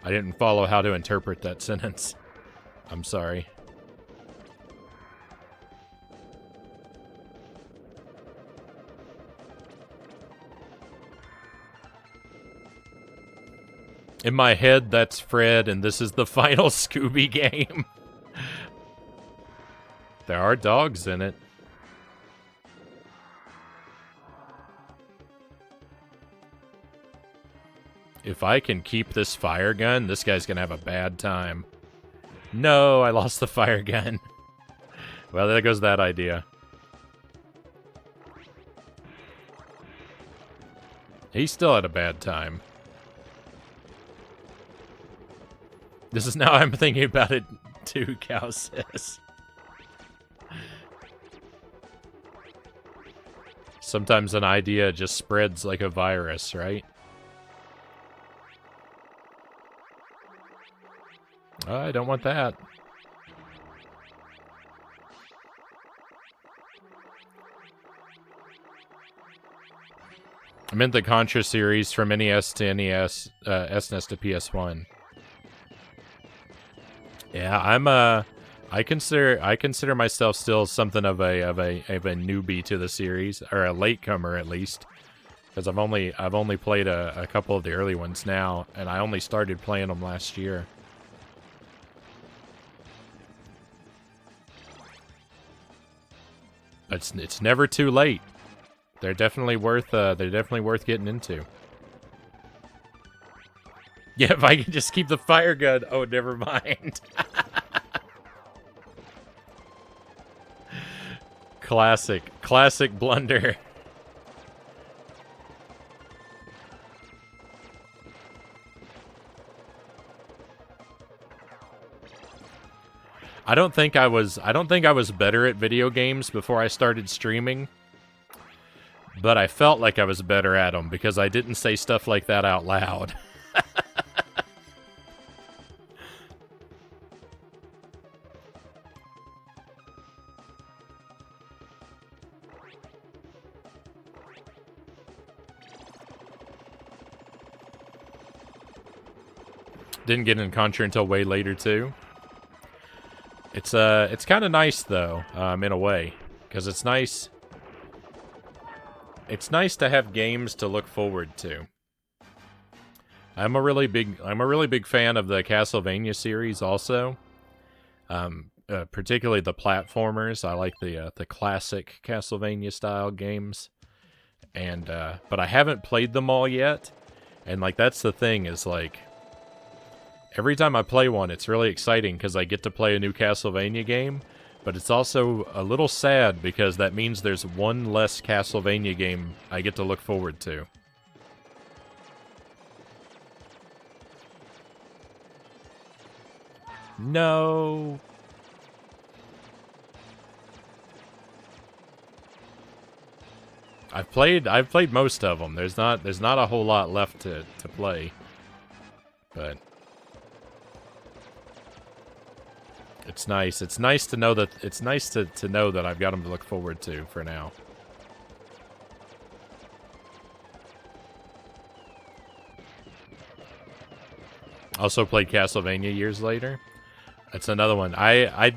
I didn't follow how to interpret that sentence. I'm sorry. In my head, that's Fred, and this is the final Scooby game. There are dogs in it. If I can keep this fire gun, this guy's gonna have a bad time. No, I lost the fire gun. Well, there goes that idea. He still had a bad time. This is now I'm thinking about it too, Cow says. Sometimes an idea just spreads like a virus, right? Oh, I don't want that. I meant the Contra series from NES to NES, SNES to PS1. Yeah, I consider myself still something of a newbie to the series, or a latecomer at least, because I've only played a couple of the early ones now, and I only started playing them last year. It's never too late. They're definitely worth getting into. Yeah, if I can just keep the fire gun. Oh, never mind. Classic blunder. I don't think I was better at video games before I started streaming, but I felt like I was better at them because I didn't say stuff like that out loud. Didn't get in Contra until way later too. It's kind of nice though, in a way, because it's nice. It's nice to have games to look forward to. I'm a really big fan of the Castlevania series also. Particularly the platformers. I like the classic Castlevania style games. And but I haven't played them all yet. And like that's the thing is like every time I play one, it's really exciting because I get to play a new Castlevania game, but it's also a little sad because that means there's one less Castlevania game I get to look forward to. No. I've played most of them. There's not a whole lot left to play. But it's nice. It's nice to know that I've got them to look forward to for now. Also played Castlevania years later. That's another one. I've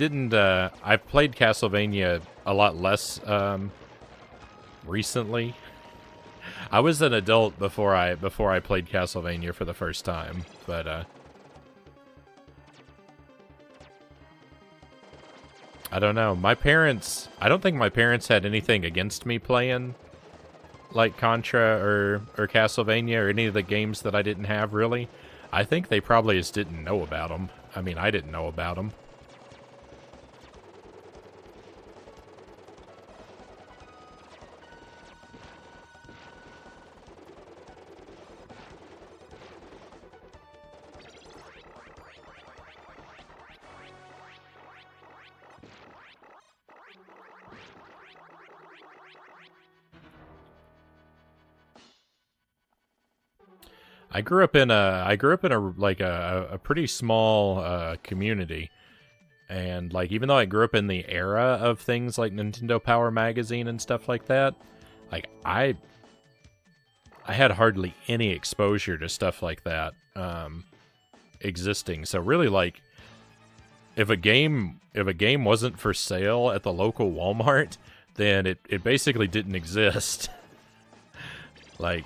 played Castlevania a lot less recently. I was an adult before I played Castlevania for the first time, but I don't know. I don't think my parents had anything against me playing like Contra or Castlevania or any of the games that I didn't have, really. I think they probably just didn't know about them. I mean, I didn't know about them. I grew up in a pretty small community, and even though I grew up in the era of things like Nintendo Power Magazine and stuff like that, Like I had hardly any exposure to stuff like that existing. So really, like, if a game wasn't for sale at the local Walmart, then it basically didn't exist. Like,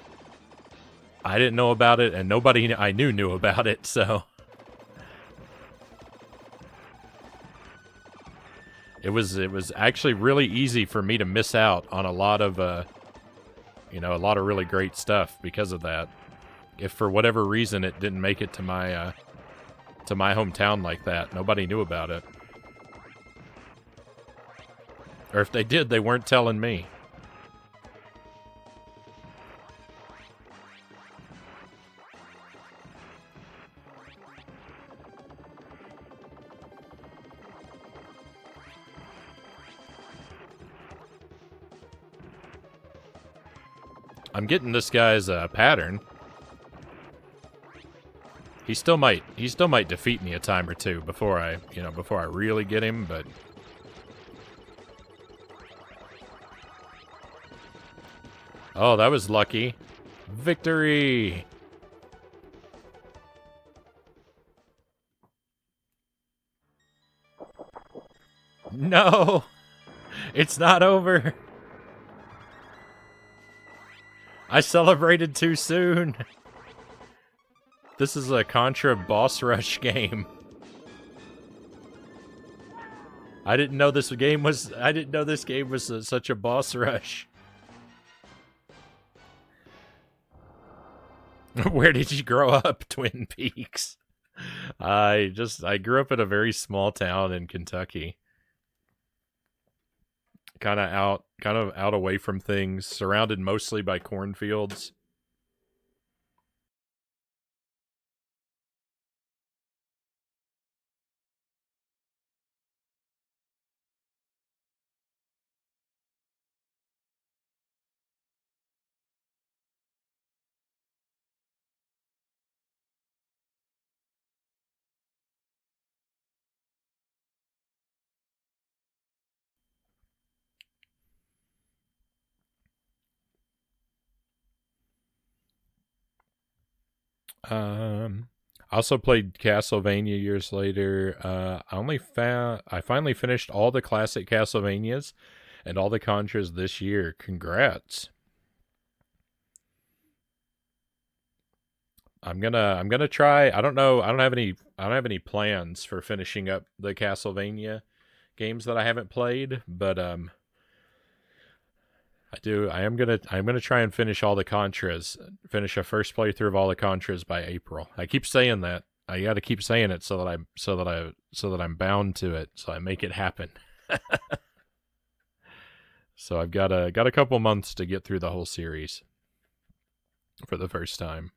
I didn't know about it, and nobody I knew about it, so it was actually really easy for me to miss out on a lot of a lot of really great stuff because of that. If for whatever reason it didn't make it to my hometown like that, nobody knew about it. Or if they did, they weren't telling me. I'm getting this guy's pattern. He still might defeat me a time or two before I really get him, but oh, that was lucky. Victory! No! It's not over! I celebrated too soon! This is a Contra boss rush game. I didn't know this game was such a boss rush. Where did you grow up, Twin Peaks? I grew up in a very small town in Kentucky. Kind of out away from things, surrounded mostly by cornfields. I also played Castlevania years later. I finally finished all the classic Castlevanias and all the Contras this year. Congrats. I'm gonna try. I don't know. I don't have any plans for finishing up the Castlevania games that I haven't played, but I'm gonna try and finish all the Contras. Finish a first playthrough of all the Contras by April. I keep saying that. I got to keep saying it so that I'm bound to it. So I make it happen. So I've got a couple months to get through the whole series for the first time.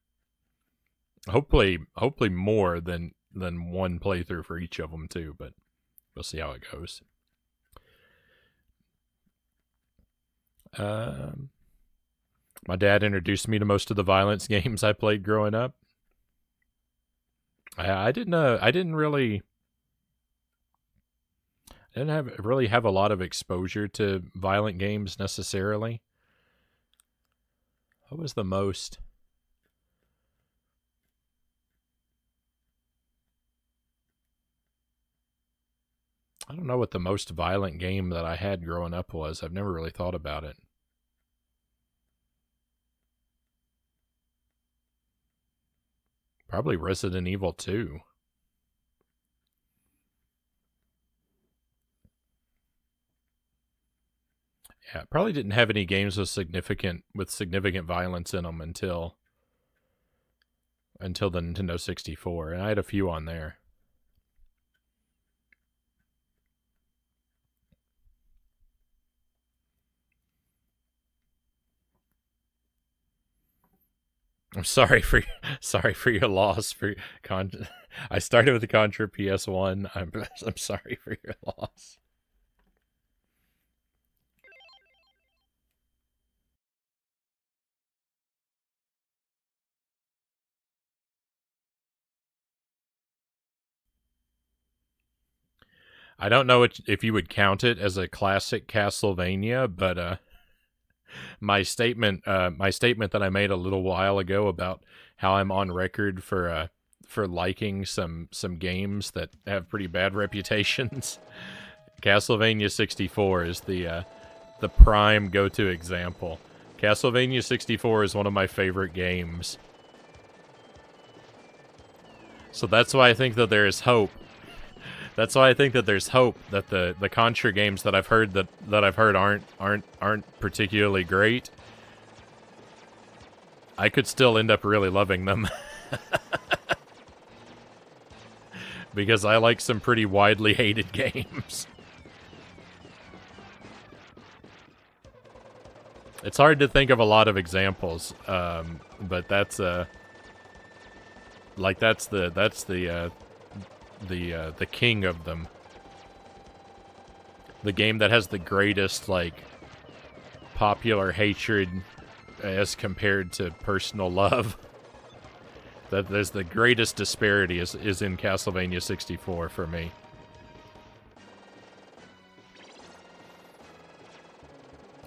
Hopefully more than one playthrough for each of them too. But we'll see how it goes. My dad introduced me to most of the violence games I played growing up. I didn't really have a lot of exposure to violent games necessarily. What was the most? I don't know what the most violent game that I had growing up was. I've never really thought about it. Probably Resident Evil 2. Yeah, probably didn't have any games with significant violence in them until the Nintendo 64, and I had a few on there. I'm sorry for your loss. I started with the Contra PS1. I'm sorry for your loss. I don't know if you would count it as a classic Castlevania, but my statement that I made a little while ago about how I'm on record for liking some games that have pretty bad reputations. Castlevania 64 is the prime go-to example. Castlevania 64 is one of my favorite games. So that's why I think that there is hope. That's why I think that there's hope that the Contra games that I've heard aren't particularly great. I could still end up really loving them. Because I like some pretty widely hated games. It's hard to think of a lot of examples, but that's the king of them. The game that has the greatest, like, popular hatred as compared to personal love. That there's the greatest disparity is in Castlevania 64 for me.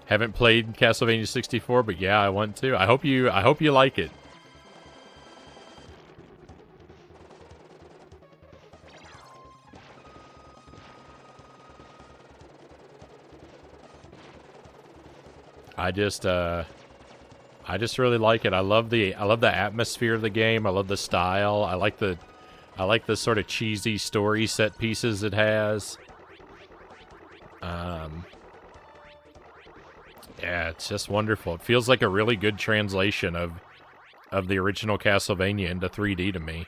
Haven't played Castlevania 64, but yeah, I want to. I hope you like it. I just really like it. I love the atmosphere of the game. I love the style. I like the sort of cheesy story set pieces it has. Yeah, it's just wonderful. It feels like a really good translation of the original Castlevania into 3D to me.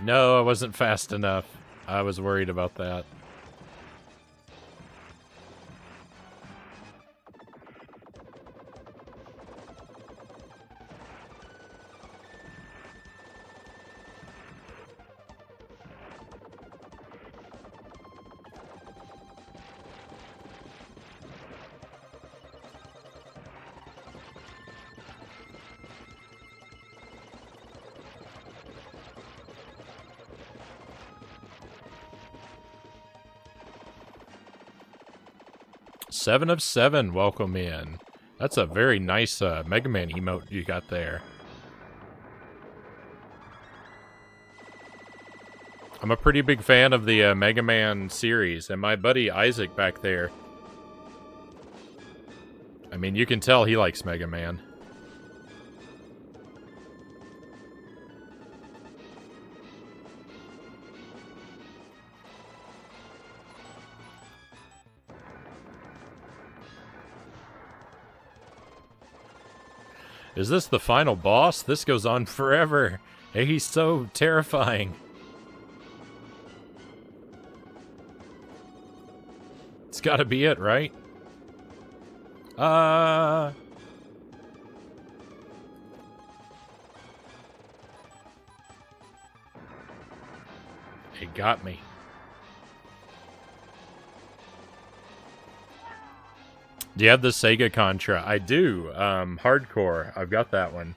No, I wasn't fast enough. I was worried about that. Seven of Seven, welcome in. That's a very nice Mega Man emote you got there. I'm a pretty big fan of the Mega Man series, and my buddy Isaac back there, I mean, you can tell he likes Mega Man. Is this the final boss? This goes on forever. Hey, he's so terrifying. It's gotta be it, right? It got me. Do you have the Sega Contra? I do. Hardcore. I've got that one.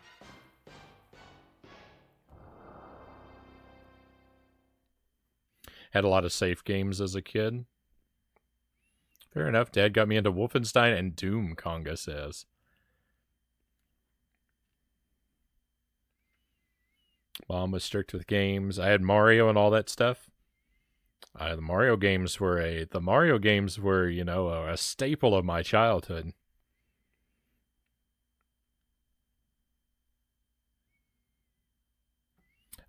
Had a lot of safe games as a kid. Fair enough. Dad got me into Wolfenstein and Doom, Conga says. Mom was strict with games. I had Mario and all that stuff. The Mario games were, you know, a staple of my childhood.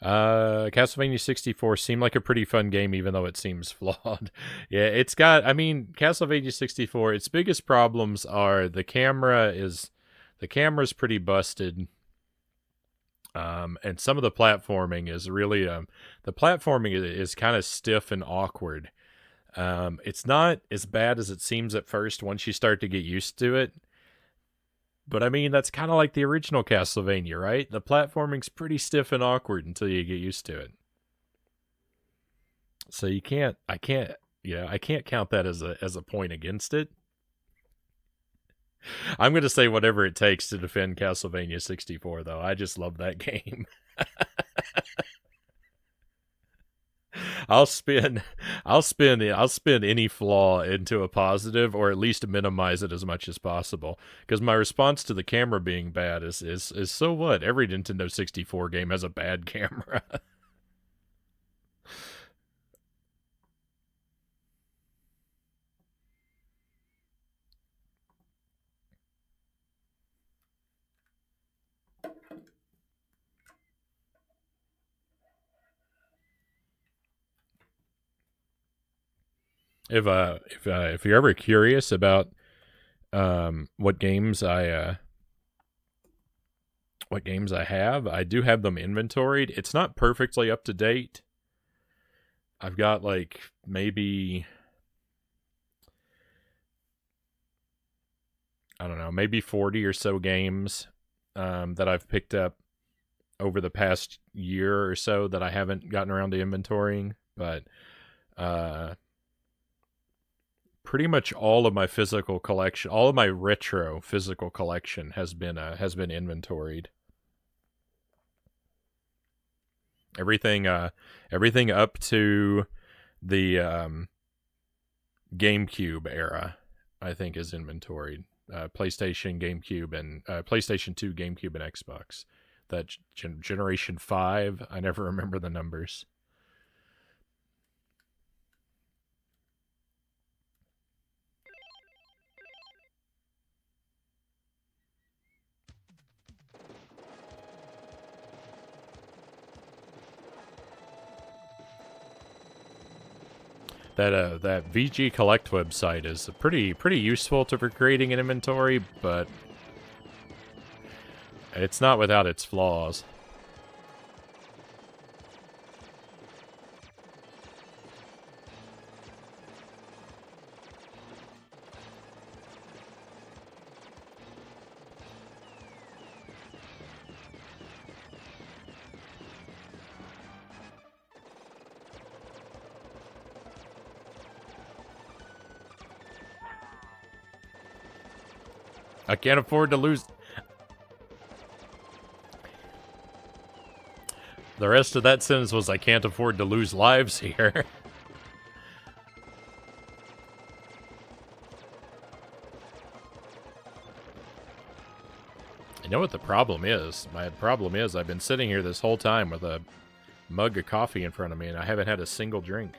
Castlevania 64 seemed like a pretty fun game, even though it seems flawed. Yeah, it's got, I mean, Castlevania 64, its biggest problems are the camera's pretty busted. And some of the platforming is really, the platforming is kind of stiff and awkward. It's not as bad as it seems at first once you start to get used to it. But I mean, that's kind of like the original Castlevania, right? The platforming's pretty stiff and awkward until you get used to it. So I can't count that as a point against it. I'm going to say whatever it takes to defend Castlevania 64, though. I just love that game. I'll spin any flaw into a positive, or at least minimize it as much as possible. Because my response to the camera being bad is so what? Every Nintendo 64 game has a bad camera. If you're ever curious about what games I have, I do have them inventoried. It's not perfectly up to date. I've got like maybe, I don't know, maybe 40 or so games that I've picked up over the past year or so that I haven't gotten around to inventorying, but pretty much all of my physical collection, all of my retro physical collection has been inventoried. Everything up to the GameCube era, I think, is inventoried. PlayStation, GameCube, and PlayStation 2, GameCube, and Xbox. That Generation 5, I never remember the numbers. That VG Collect website is pretty useful for creating an inventory, but it's not without its flaws. I can't afford to lose. The rest of that sentence was, I can't afford to lose lives here. You know what the problem is? My problem is I've been sitting here this whole time with a mug of coffee in front of me, and I haven't had a single drink.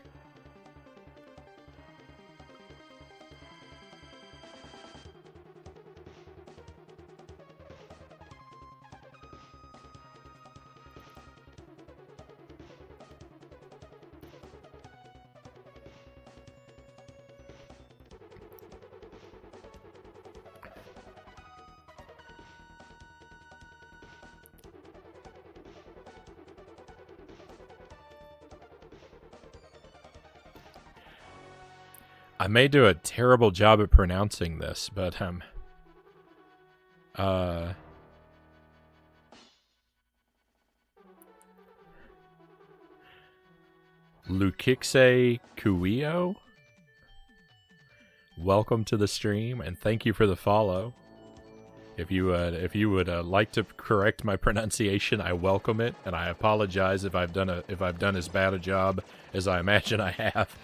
I may do a terrible job at pronouncing this, but Lukixe Kuio, welcome to the stream, and thank you for the follow. If you would like to correct my pronunciation, I welcome it, and I apologize if I've done as bad a job as I imagine I have.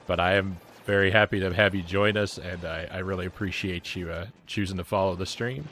But I am very happy to have you join us, and I really appreciate you choosing to follow the stream.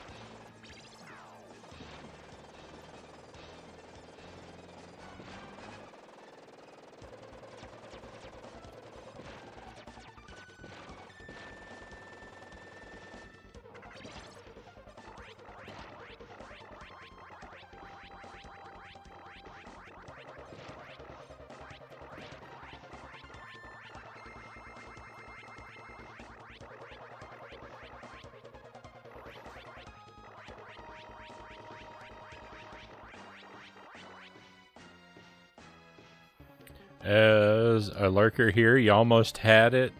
As a lurker here, you almost had it.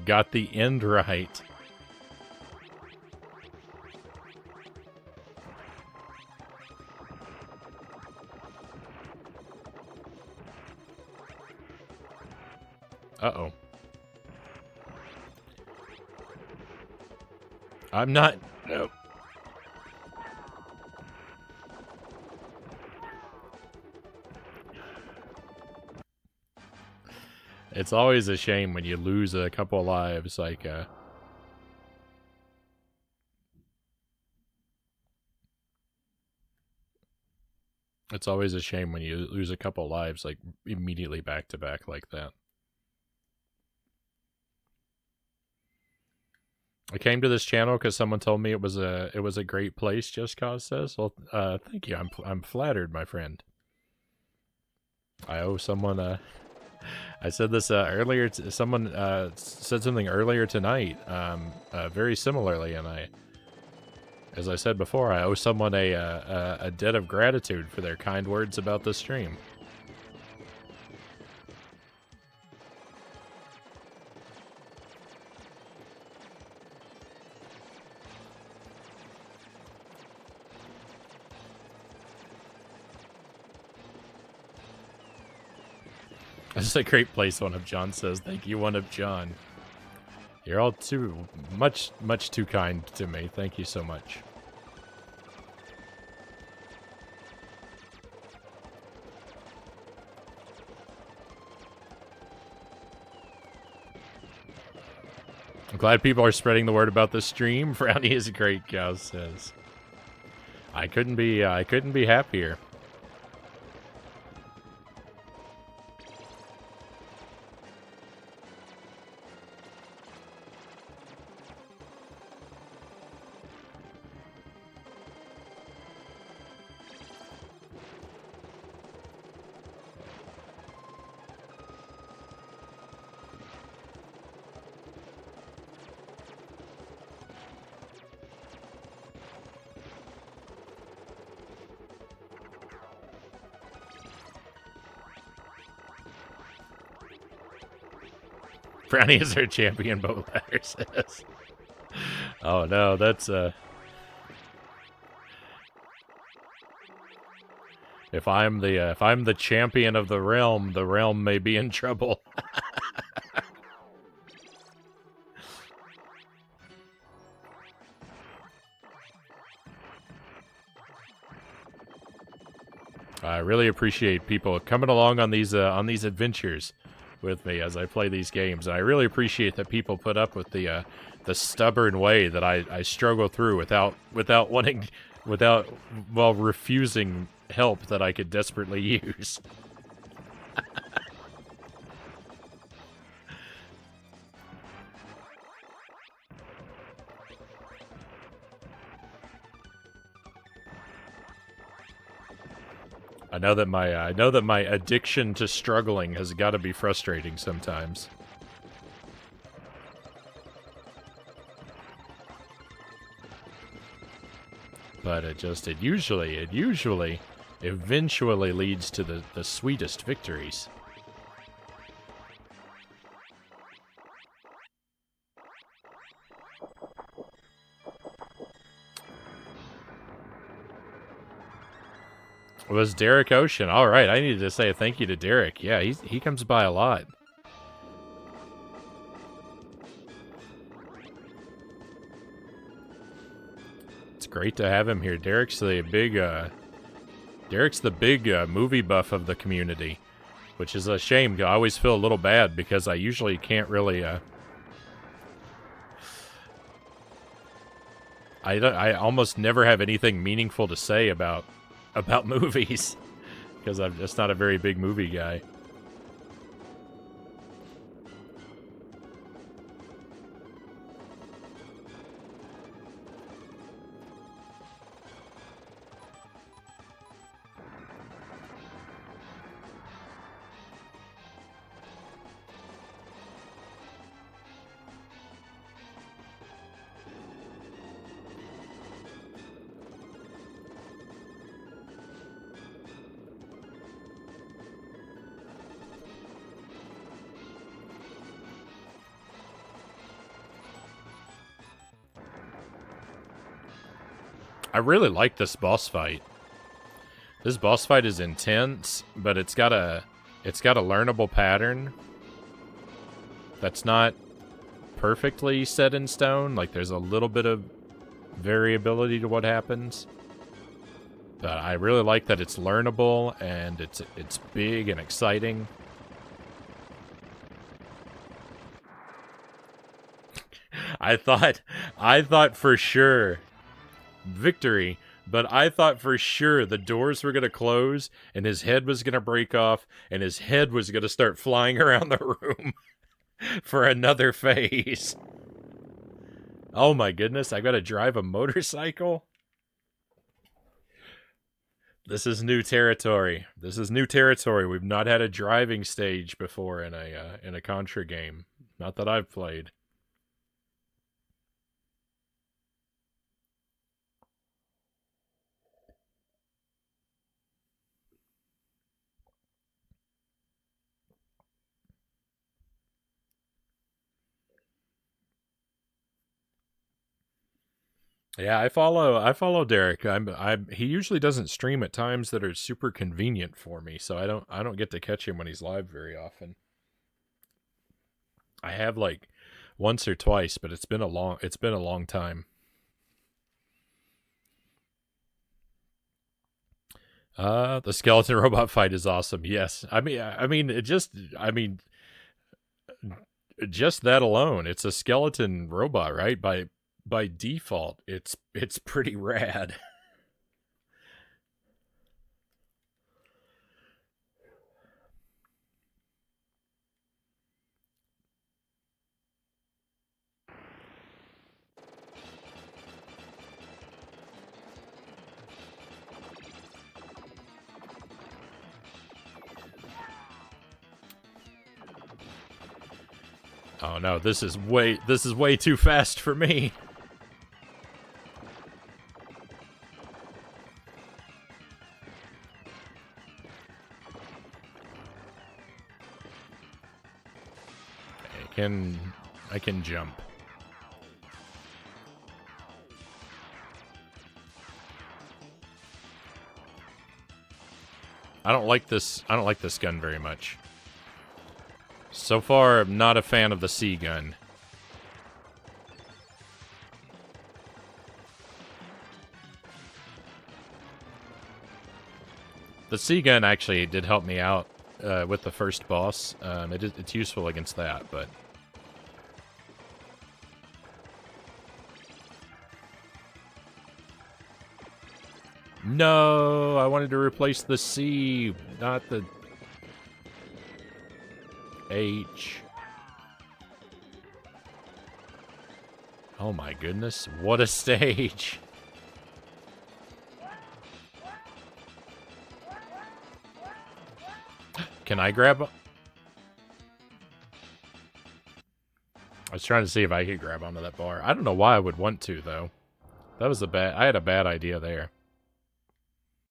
Got the end right. Uh-oh. I'm not... Nope. It's always a shame when you lose a couple lives, like, It's always a shame when you lose a couple lives, like, immediately back-to-back like that. I came to this channel because someone told me it was a great place. Just Cause says, "Well, thank you. I'm flattered, my friend. I owe someone. I said this earlier. Someone said something earlier tonight, very similarly, and as I said before, I owe someone a debt of gratitude for their kind words about the stream." This is a great place, One Up John says. Thank you, One Up John. You're all too much too kind to me. Thank you so much. I'm glad people are spreading the word about the stream. Frownie is great, Cow says. I couldn't be happier. Frownie is our champion, bow ladder says. Oh no, that's if I'm the champion of the realm may be in trouble. I really appreciate people coming along on these adventures with me as I play these games. And I really appreciate that people put up with the stubborn way that I struggle through without refusing help that I could desperately use. I know that my addiction to struggling has got to be frustrating sometimes. But it eventually leads to the sweetest victories. It was Derek Ocean. All right, I needed to say a thank you to Derek. Yeah, he comes by a lot. It's great to have him here. Derek's the big movie buff of the community, which is a shame. I always feel a little bad because I usually can't really I almost never have anything meaningful to say about movies because I'm just not a very big movie guy. I really like this boss fight. This boss fight is intense, but it's got a learnable pattern. that's not perfectly set in stone. Like, there's a little bit of variability to what happens. But I really like that it's learnable and it's big and exciting. I thought for sure victory, but I thought for sure the doors were going to close and his head was going to break off and his head was going to start flying around the room for another phase. Oh my goodness, I got to drive a motorcycle? This is new territory. This is new territory. We've not had a driving stage before in a Contra game. Not that I've played. Yeah, I follow Derek. He usually doesn't stream at times that are super convenient for me, so I don't get to catch him when he's live very often. I have like once or twice, but it's been a long time. The skeleton robot fight is awesome. Yes. I mean just that alone. It's a skeleton robot, right? By default, it's pretty rad. Oh no, this is way too fast for me. I can jump. I don't like this gun very much. So far, I'm not a fan of the C gun. The C gun actually did help me out with the first boss. It's useful against that, but... No, I wanted to replace the C, not the H. Oh my goodness, what a stage. Can I grab... I was trying to see if I could grab onto that bar. I don't know why I would want to, though. That was I had a bad idea there.